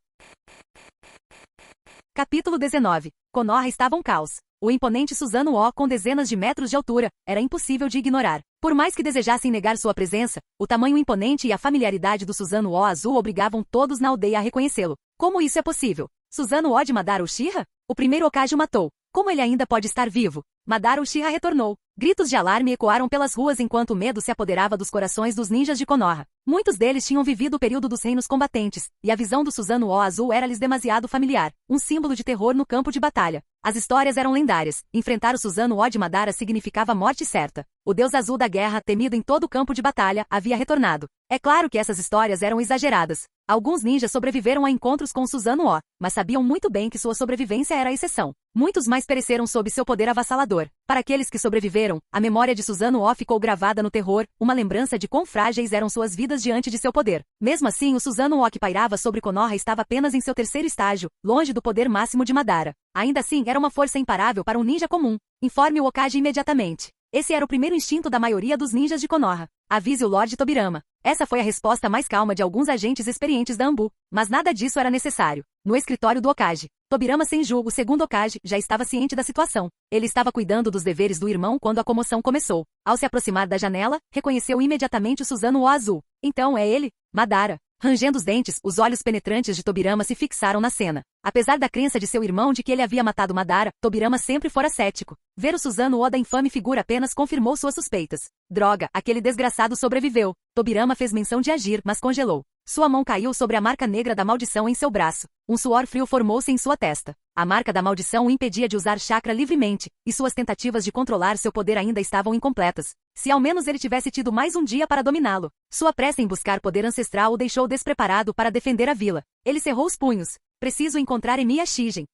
Capítulo 19. Konoha estava um caos. O imponente Susanoo, com dezenas de metros de altura, era impossível de ignorar. Por mais que desejassem negar sua presença, o tamanho imponente e a familiaridade do Susanoo azul obrigavam todos na aldeia a reconhecê-lo. Como isso é possível? Susanoo de Madara Uchiha? O primeiro Hokage o matou. Como ele ainda pode estar vivo? Madara Uchiha retornou. Gritos de alarme ecoaram pelas ruas enquanto o medo se apoderava dos corações dos ninjas de Konoha. Muitos deles tinham vivido o período dos reinos combatentes, e a visão do Susanoo azul era-lhes demasiado familiar, um símbolo de terror no campo de batalha. As histórias eram lendárias. Enfrentar o Susanoo de Madara significava morte certa. O deus azul da guerra, temido em todo o campo de batalha, havia retornado. É claro que essas histórias eram exageradas. Alguns ninjas sobreviveram a encontros com o Susanoo, mas sabiam muito bem que sua sobrevivência era a exceção. Muitos mais pereceram sob seu poder avassalador. Para aqueles que sobreviveram, a memória de Susanoo ficou gravada no terror, uma lembrança de quão frágeis eram suas vidas diante de seu poder. Mesmo assim, o Susanoo que pairava sobre Konoha estava apenas em seu terceiro estágio, longe do poder máximo de Madara. Ainda assim, era uma força imparável para um ninja comum. Informe o Hokage imediatamente. Esse era o primeiro instinto da maioria dos ninjas de Konoha. Avise o Lorde Tobirama. Essa foi a resposta mais calma de alguns agentes experientes da Anbu, mas nada disso era necessário. No escritório do Hokage, Tobirama Senju, o segundo Hokage, já estava ciente da situação. Ele estava cuidando dos deveres do irmão quando a comoção começou. Ao se aproximar da janela, reconheceu imediatamente o Susanoo azul. Então é ele? Madara. Rangendo os dentes, os olhos penetrantes de Tobirama se fixaram na cena. Apesar da crença de seu irmão de que ele havia matado Madara, Tobirama sempre fora cético. Ver o Susanoo da infame figura apenas confirmou suas suspeitas. Droga, aquele desgraçado sobreviveu. Tobirama fez menção de agir, mas congelou. Sua mão caiu sobre a marca negra da maldição em seu braço. Um suor frio formou-se em sua testa. A marca da maldição o impedia de usar chakra livremente, e suas tentativas de controlar seu poder ainda estavam incompletas. Se ao menos ele tivesse tido mais um dia para dominá-lo. Sua pressa em buscar poder ancestral o deixou despreparado para defender a vila. Ele cerrou os punhos. Preciso encontrar Emiya Shigen.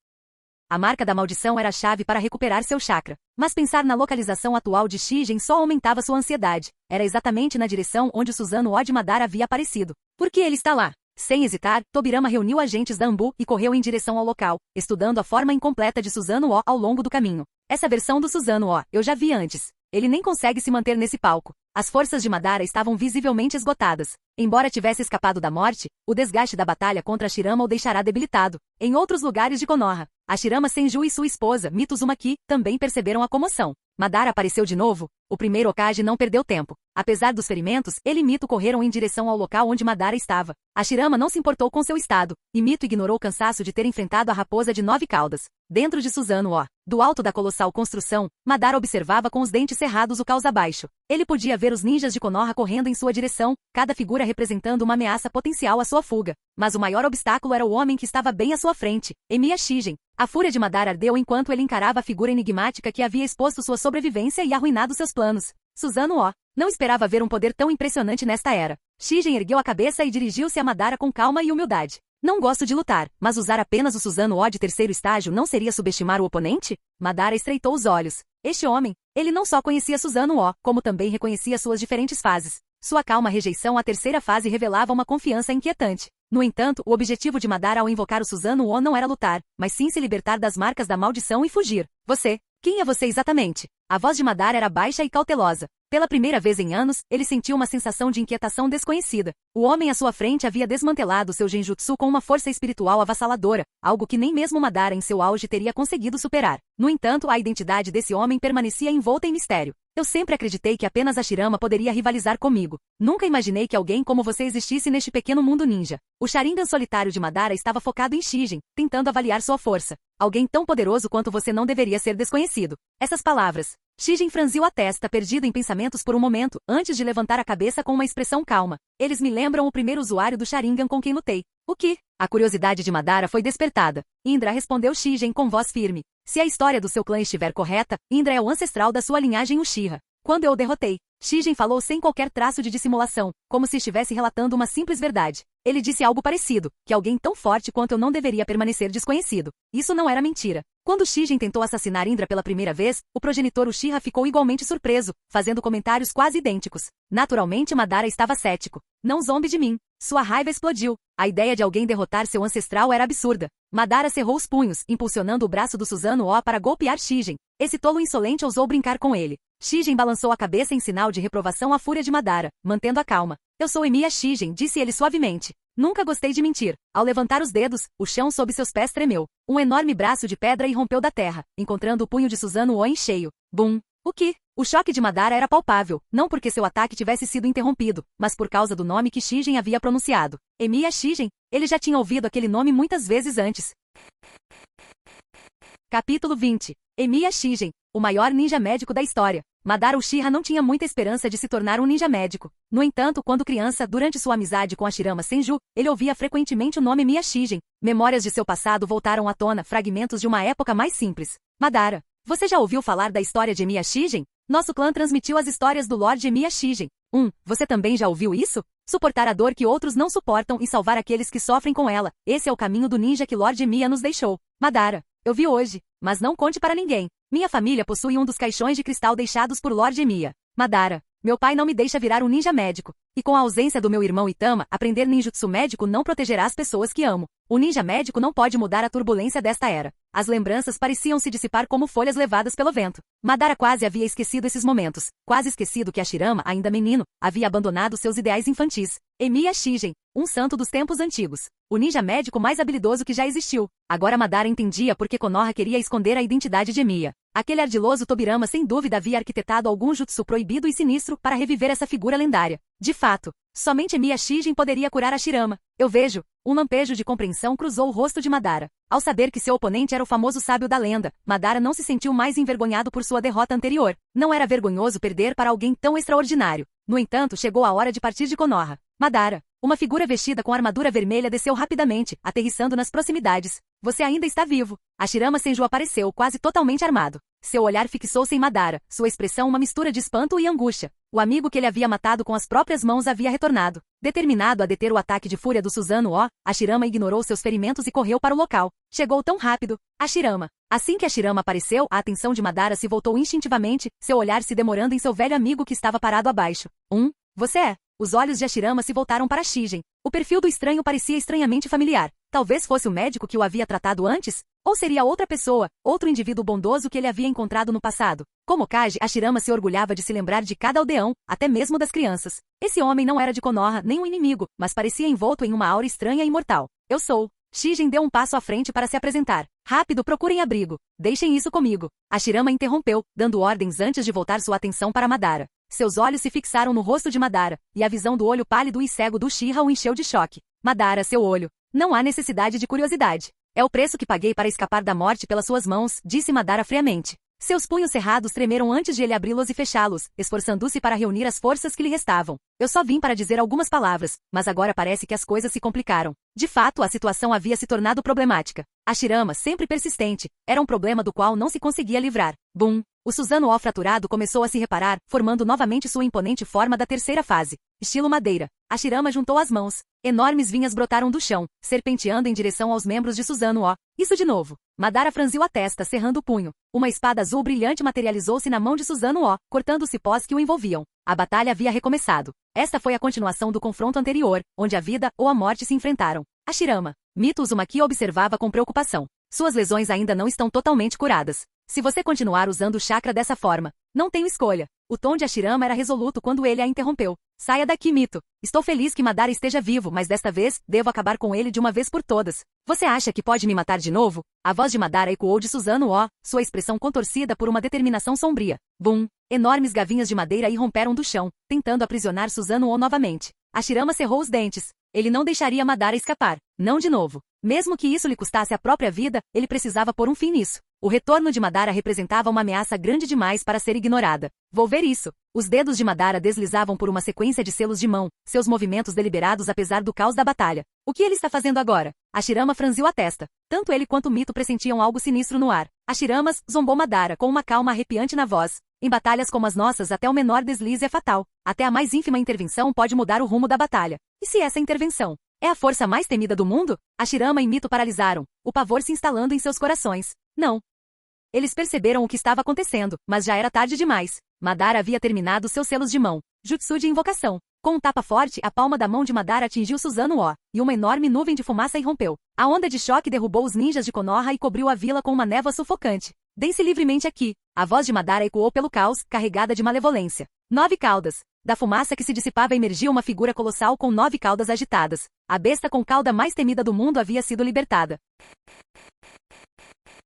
A marca da maldição era a chave para recuperar seu chakra. Mas pensar na localização atual de Shigen só aumentava sua ansiedade. Era exatamente na direção onde o Susanoo de Madara havia aparecido. Por que ele está lá? Sem hesitar, Tobirama reuniu agentes da Anbu e correu em direção ao local, estudando a forma incompleta de Susanoo ao longo do caminho. Essa versão do Susanoo, eu já vi antes. Ele nem consegue se manter nesse palco. As forças de Madara estavam visivelmente esgotadas. Embora tivesse escapado da morte, o desgaste da batalha contra Hashirama o deixará debilitado. Em outros lugares de Konoha, Hashirama Senju e sua esposa, Mitsuzumaki, também perceberam a comoção. Madara apareceu de novo. O primeiro Hokage não perdeu tempo. Apesar dos ferimentos, ele e Mito correram em direção ao local onde Madara estava. Hashirama não se importou com seu estado, e Mito ignorou o cansaço de ter enfrentado a raposa de 9 caudas. Dentro de Susanoo, do alto da colossal construção, Madara observava com os dentes cerrados o caos abaixo. Ele podia ver os ninjas de Konoha correndo em sua direção, cada figura representando uma ameaça potencial à sua fuga. Mas o maior obstáculo era o homem que estava bem à sua frente, Emiya Shigen. A fúria de Madara ardeu enquanto ele encarava a figura enigmática que havia exposto sua sobrevivência e arruinado seus planos. Suzano O. Não esperava ver um poder tão impressionante nesta era. Shigen ergueu a cabeça e dirigiu-se a Madara com calma e humildade. Não gosto de lutar, mas usar apenas o Suzano O de terceiro estágio não seria subestimar o oponente? Madara estreitou os olhos. Este homem, ele não só conhecia Suzano O, como também reconhecia suas diferentes fases. Sua calma rejeição à terceira fase revelava uma confiança inquietante. No entanto, o objetivo de Madara ao invocar o Suzano O não era lutar, mas sim se libertar das marcas da maldição e fugir. Você? Quem é você exatamente? A voz de Madara era baixa e cautelosa. Pela primeira vez em anos, ele sentiu uma sensação de inquietação desconhecida. O homem à sua frente havia desmantelado seu genjutsu com uma força espiritual avassaladora, algo que nem mesmo Madara em seu auge teria conseguido superar. No entanto, a identidade desse homem permanecia envolta em mistério. Eu sempre acreditei que apenas Hashirama poderia rivalizar comigo. Nunca imaginei que alguém como você existisse neste pequeno mundo ninja. O Sharingan solitário de Madara estava focado em Shigen, tentando avaliar sua força. Alguém tão poderoso quanto você não deveria ser desconhecido. Essas palavras. Shigen franziu a testa, perdido em pensamentos por um momento, antes de levantar a cabeça com uma expressão calma. Eles me lembram o primeiro usuário do Sharingan com quem lutei. O que? A curiosidade de Madara foi despertada. Indra respondeu Shigen com voz firme. Se a história do seu clã estiver correta, Indra é o ancestral da sua linhagem Uchiha. Quando eu o derrotei, Shigen falou sem qualquer traço de dissimulação, como se estivesse relatando uma simples verdade. Ele disse algo parecido, que alguém tão forte quanto eu não deveria permanecer desconhecido. Isso não era mentira. Quando Shigen tentou assassinar Indra pela primeira vez, o progenitor Uchiha ficou igualmente surpreso, fazendo comentários quase idênticos. Naturalmente Madara estava cético. Não zombe de mim. Sua raiva explodiu. A ideia de alguém derrotar seu ancestral era absurda. Madara cerrou os punhos, impulsionando o braço do Suzano O para golpear Shigen. Esse tolo insolente ousou brincar com ele. Shigen balançou a cabeça em sinal de reprovação à fúria de Madara, mantendo a calma. Eu sou Emiya Shigen, disse ele suavemente. Nunca gostei de mentir. Ao levantar os dedos, o chão sob seus pés tremeu. Um enorme braço de pedra irrompeu da terra, encontrando o punho de Suzano O em cheio. Bum! O que? O choque de Madara era palpável, não porque seu ataque tivesse sido interrompido, mas por causa do nome que Shigen havia pronunciado. Emiya Shigen? Ele já tinha ouvido aquele nome muitas vezes antes. Capítulo 20. Emiya Shigen, o maior ninja médico da história. Madara Uchiha não tinha muita esperança de se tornar um ninja médico. No entanto, quando criança, durante sua amizade com Hashirama Senju, ele ouvia frequentemente o nome Emiya Shigen. Memórias de seu passado voltaram à tona, fragmentos de uma época mais simples. Madara, você já ouviu falar da história de Emiya Shigen? Nosso clã transmitiu as histórias do Lord Emiya Shigen. Você também já ouviu isso? Suportar a dor que outros não suportam e salvar aqueles que sofrem com ela. Esse é o caminho do ninja que Lord Emiya nos deixou. Madara, eu vi hoje, mas não conte para ninguém. Minha família possui um dos caixões de cristal deixados por Lord Emiya. Madara, meu pai não me deixa virar um ninja médico. E com a ausência do meu irmão Itama, aprender ninjutsu médico não protegerá as pessoas que amo. O ninja médico não pode mudar a turbulência desta era. As lembranças pareciam se dissipar como folhas levadas pelo vento. Madara quase havia esquecido esses momentos. Quase esquecido que Hashirama, ainda menino, havia abandonado seus ideais infantis. Emiya Shigen, um santo dos tempos antigos. O ninja médico mais habilidoso que já existiu. Agora Madara entendia por que Konoha queria esconder a identidade de Emiya. Aquele ardiloso Tobirama sem dúvida havia arquitetado algum jutsu proibido e sinistro para reviver essa figura lendária. De fato, somente Emiya Shigen poderia curar Hashirama. Eu vejo. Um lampejo de compreensão cruzou o rosto de Madara. Ao saber que seu oponente era o famoso sábio da lenda, Madara não se sentiu mais envergonhado por sua derrota anterior. Não era vergonhoso perder para alguém tão extraordinário. No entanto, chegou a hora de partir de Konoha. Madara, uma figura vestida com armadura vermelha desceu rapidamente, aterrissando nas proximidades. Você ainda está vivo. Hashirama Senju apareceu, quase totalmente armado. Seu olhar fixou-se em Madara, sua expressão uma mistura de espanto e angústia. O amigo que ele havia matado com as próprias mãos havia retornado. Determinado a deter o ataque de fúria do Suzano O, Hashirama ignorou seus ferimentos e correu para o local. Chegou tão rápido. Hashirama. Assim que Hashirama apareceu, a atenção de Madara se voltou instintivamente, seu olhar se demorando em seu velho amigo que estava parado abaixo. Você é? Os olhos de Hashirama se voltaram para Shigen. O perfil do estranho parecia estranhamente familiar. Talvez fosse o médico que o havia tratado antes? Ou seria outra pessoa, outro indivíduo bondoso que ele havia encontrado no passado? Como Kage, Hashirama se orgulhava de se lembrar de cada aldeão, até mesmo das crianças. Esse homem não era de Konoha, nem um inimigo, mas parecia envolto em uma aura estranha e mortal. Eu sou. Shigen deu um passo à frente para se apresentar. Rápido, procurem abrigo. Deixem isso comigo. Hashirama interrompeu, dando ordens antes de voltar sua atenção para Madara. Seus olhos se fixaram no rosto de Madara, e a visão do olho pálido e cego do Uchiha o encheu de choque. Madara, seu olho. Não há necessidade de curiosidade. É o preço que paguei para escapar da morte pelas suas mãos, disse Madara friamente. Seus punhos cerrados tremeram antes de ele abri-los e fechá-los, esforçando-se para reunir as forças que lhe restavam. Eu só vim para dizer algumas palavras, mas agora parece que as coisas se complicaram. De fato, a situação havia se tornado problemática. Hashirama, sempre persistente, era um problema do qual não se conseguia livrar. Bum! O Susanoo fraturado começou a se reparar, formando novamente sua imponente forma da terceira fase, estilo madeira. Hashirama juntou as mãos. Enormes vinhas brotaram do chão, serpenteando em direção aos membros de Susanoo. Isso de novo. Madara franziu a testa, cerrando o punho. Uma espada azul brilhante materializou-se na mão de Susanoo, cortando os cipós que o envolviam. A batalha havia recomeçado. Esta foi a continuação do confronto anterior, onde a vida ou a morte se enfrentaram. Hashirama. Mito Uzumaki observava com preocupação. Suas lesões ainda não estão totalmente curadas. Se você continuar usando o chakra dessa forma, não tenho escolha. O tom de Hashirama era resoluto quando ele a interrompeu. Saia daqui, Mito. Estou feliz que Madara esteja vivo, mas desta vez, devo acabar com ele de uma vez por todas. Você acha que pode me matar de novo? A voz de Madara ecoou de Susanoo, sua expressão contorcida por uma determinação sombria. Bum! Enormes gavinhas de madeira irromperam do chão, tentando aprisionar Susanoo novamente. Hashirama cerrou os dentes. Ele não deixaria Madara escapar. Não de novo. Mesmo que isso lhe custasse a própria vida, ele precisava pôr um fim nisso. O retorno de Madara representava uma ameaça grande demais para ser ignorada. Vou ver isso. Os dedos de Madara deslizavam por uma sequência de selos de mão, seus movimentos deliberados apesar do caos da batalha. O que ele está fazendo agora? Hashirama franziu a testa. Tanto ele quanto Mito pressentiam algo sinistro no ar. Hashiramas, zombou Madara com uma calma arrepiante na voz. Em batalhas como as nossas, até o menor deslize é fatal. Até a mais ínfima intervenção pode mudar o rumo da batalha. E se essa intervenção é a força mais temida do mundo? Hashirama e Mito paralisaram, o pavor se instalando em seus corações. Não. Eles perceberam o que estava acontecendo, mas já era tarde demais. Madara havia terminado seus selos de mão. Jutsu de invocação. Com um tapa forte, a palma da mão de Madara atingiu Susanoo, e uma enorme nuvem de fumaça irrompeu. A onda de choque derrubou os ninjas de Konoha e cobriu a vila com uma névoa sufocante. Deem-se livremente aqui. A voz de Madara ecoou pelo caos, carregada de malevolência. 9 caudas. Da fumaça que se dissipava emergia uma figura colossal com 9 caudas agitadas. A besta com cauda mais temida do mundo havia sido libertada.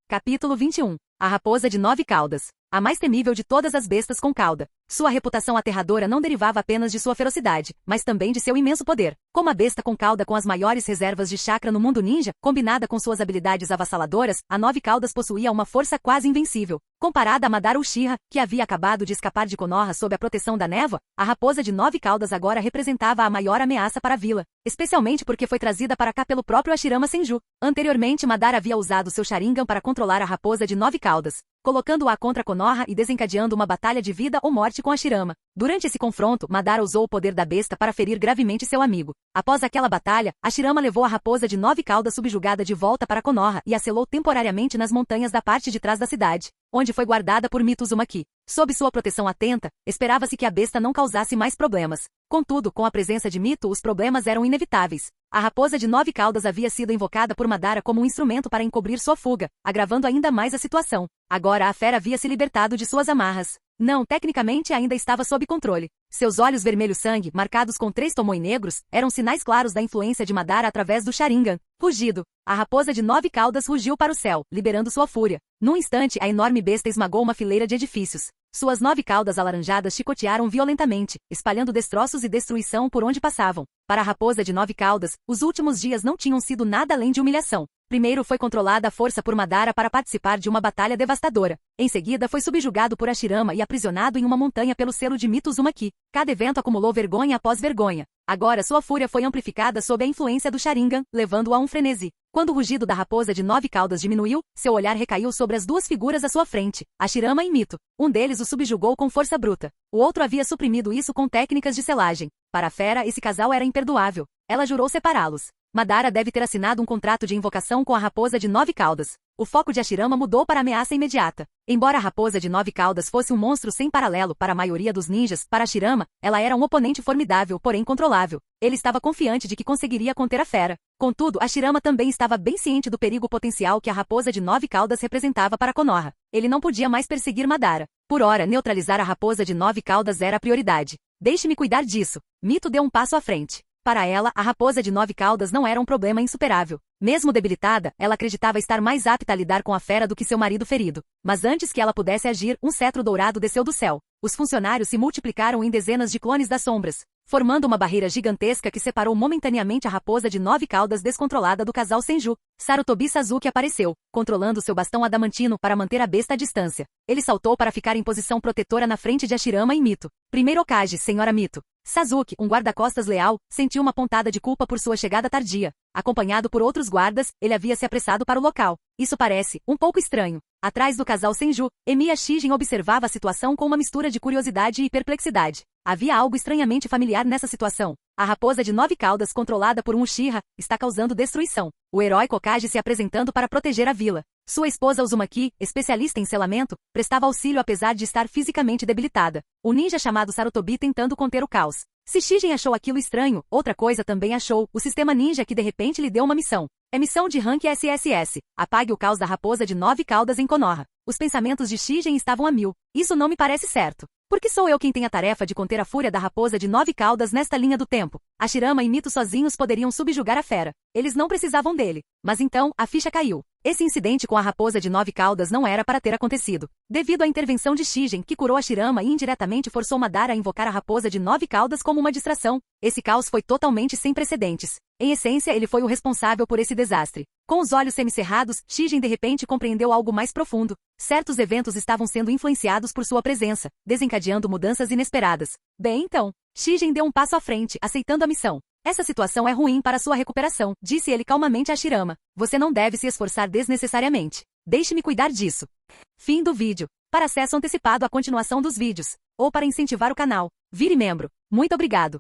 Capítulo 21. A raposa de 9 caudas. A mais temível de todas as bestas com cauda. Sua reputação aterradora não derivava apenas de sua ferocidade, mas também de seu imenso poder. Como a besta com cauda com as maiores reservas de chakra no mundo ninja, combinada com suas habilidades avassaladoras, a 9 caudas possuía uma força quase invencível. Comparada a Madara Uchiha, que havia acabado de escapar de Konoha sob a proteção da névoa, a raposa de 9 caudas agora representava a maior ameaça para a vila, especialmente porque foi trazida para cá pelo próprio Hashirama Senju. Anteriormente, Madara havia usado seu Sharingan para controlar a raposa de 9 caudas, colocando-a contra Konoha e desencadeando uma batalha de vida ou morte com Hashirama. Durante esse confronto, Madara usou o poder da besta para ferir gravemente seu amigo. Após aquela batalha, Hashirama levou a raposa de 9 caudas subjugada de volta para Konoha e a selou temporariamente nas montanhas da parte de trás da cidade, onde foi guardada por Mito Uzumaki. Sob sua proteção atenta, esperava-se que a besta não causasse mais problemas. Contudo, com a presença de Mito, os problemas eram inevitáveis. A raposa de 9 caudas havia sido invocada por Madara como um instrumento para encobrir sua fuga, agravando ainda mais a situação. Agora a fera havia se libertado de suas amarras. Não, tecnicamente ainda estava sob controle. Seus olhos vermelho-sangue, marcados com 3 tomoi negros, eram sinais claros da influência de Madara através do Sharingan. Rugido. A raposa de 9 caudas rugiu para o céu, liberando sua fúria. Num instante, a enorme besta esmagou uma fileira de edifícios. Suas 9 caudas alaranjadas chicotearam violentamente, espalhando destroços e destruição por onde passavam. Para a raposa de 9 caudas, os últimos dias não tinham sido nada além de humilhação. Primeiro foi controlada à força por Madara para participar de uma batalha devastadora. Em seguida foi subjugado por Hashirama e aprisionado em uma montanha pelo selo de Mito Uzumaki. Cada evento acumulou vergonha após vergonha. Agora sua fúria foi amplificada sob a influência do Sharingan, levando-o a um frenesi. Quando o rugido da raposa de 9 caudas diminuiu, seu olhar recaiu sobre as 2 figuras à sua frente, Hashirama e Mito. Um deles o subjugou com força bruta. O outro havia suprimido isso com técnicas de selagem. Para a fera, esse casal era imperdoável. Ela jurou separá-los. Madara deve ter assinado um contrato de invocação com a raposa de 9 caudas. O foco de Hashirama mudou para ameaça imediata. Embora a raposa de 9 caudas fosse um monstro sem paralelo para a maioria dos ninjas, para Hashirama, ela era um oponente formidável, porém controlável. Ele estava confiante de que conseguiria conter a fera. Contudo, Hashirama também estava bem ciente do perigo potencial que a raposa de 9 caudas representava para Konoha. Ele não podia mais perseguir Madara. Por ora, neutralizar a raposa de 9 caudas era a prioridade. Deixe-me cuidar disso. Mito deu um passo à frente. Para ela, a raposa de 9 caudas não era um problema insuperável. Mesmo debilitada, ela acreditava estar mais apta a lidar com a fera do que seu marido ferido. Mas antes que ela pudesse agir, um cetro dourado desceu do céu. Os funcionários se multiplicaram em dezenas de clones das sombras, formando uma barreira gigantesca que separou momentaneamente a raposa de 9 caudas descontrolada do casal Senju. Sarutobi Sasuke apareceu, controlando seu bastão adamantino para manter a besta à distância. Ele saltou para ficar em posição protetora na frente de Hashirama e Mito. Primeiro Hokage, senhora Mito. Sasuke, um guarda-costas leal, sentiu uma pontada de culpa por sua chegada tardia. Acompanhado por outros guardas, ele havia se apressado para o local. Isso parece um pouco estranho. Atrás do casal Senju, Emi e Shijin observava a situação com uma mistura de curiosidade e perplexidade. Havia algo estranhamente familiar nessa situação. A raposa de 9 caudas, controlada por um Uchiha, está causando destruição. O herói Kokage se apresentando para proteger a vila. Sua esposa Uzumaki, especialista em selamento, prestava auxílio apesar de estar fisicamente debilitada. O ninja chamado Sarutobi tentando conter o caos. Se Shijin achou aquilo estranho, outra coisa também achou, o sistema ninja que de repente lhe deu uma missão. É missão de rank SSS. Apague o caos da raposa de 9 caudas em Konoha. Os pensamentos de Shijin estavam a 1000. Isso não me parece certo. Por que sou eu quem tem a tarefa de conter a fúria da raposa de 9 caudas nesta linha do tempo? Hashirama e Mito sozinhos poderiam subjugar a fera. Eles não precisavam dele. Mas então, a ficha caiu. Esse incidente com a raposa de 9 caudas não era para ter acontecido. Devido à intervenção de Shijin, que curou Hashirama e indiretamente forçou Madara a invocar a raposa de 9 caudas como uma distração, esse caos foi totalmente sem precedentes. Em essência, ele foi o responsável por esse desastre. Com os olhos semicerrados, Shijin de repente compreendeu algo mais profundo. Certos eventos estavam sendo influenciados por sua presença, desencadeando mudanças inesperadas. Bem então, Shijin deu um passo à frente, aceitando a missão. Essa situação é ruim para sua recuperação, disse ele calmamente a Hashirama. Você não deve se esforçar desnecessariamente. Deixe-me cuidar disso. Fim do vídeo. Para acesso antecipado à continuação dos vídeos, ou para incentivar o canal, vire membro. Muito obrigado.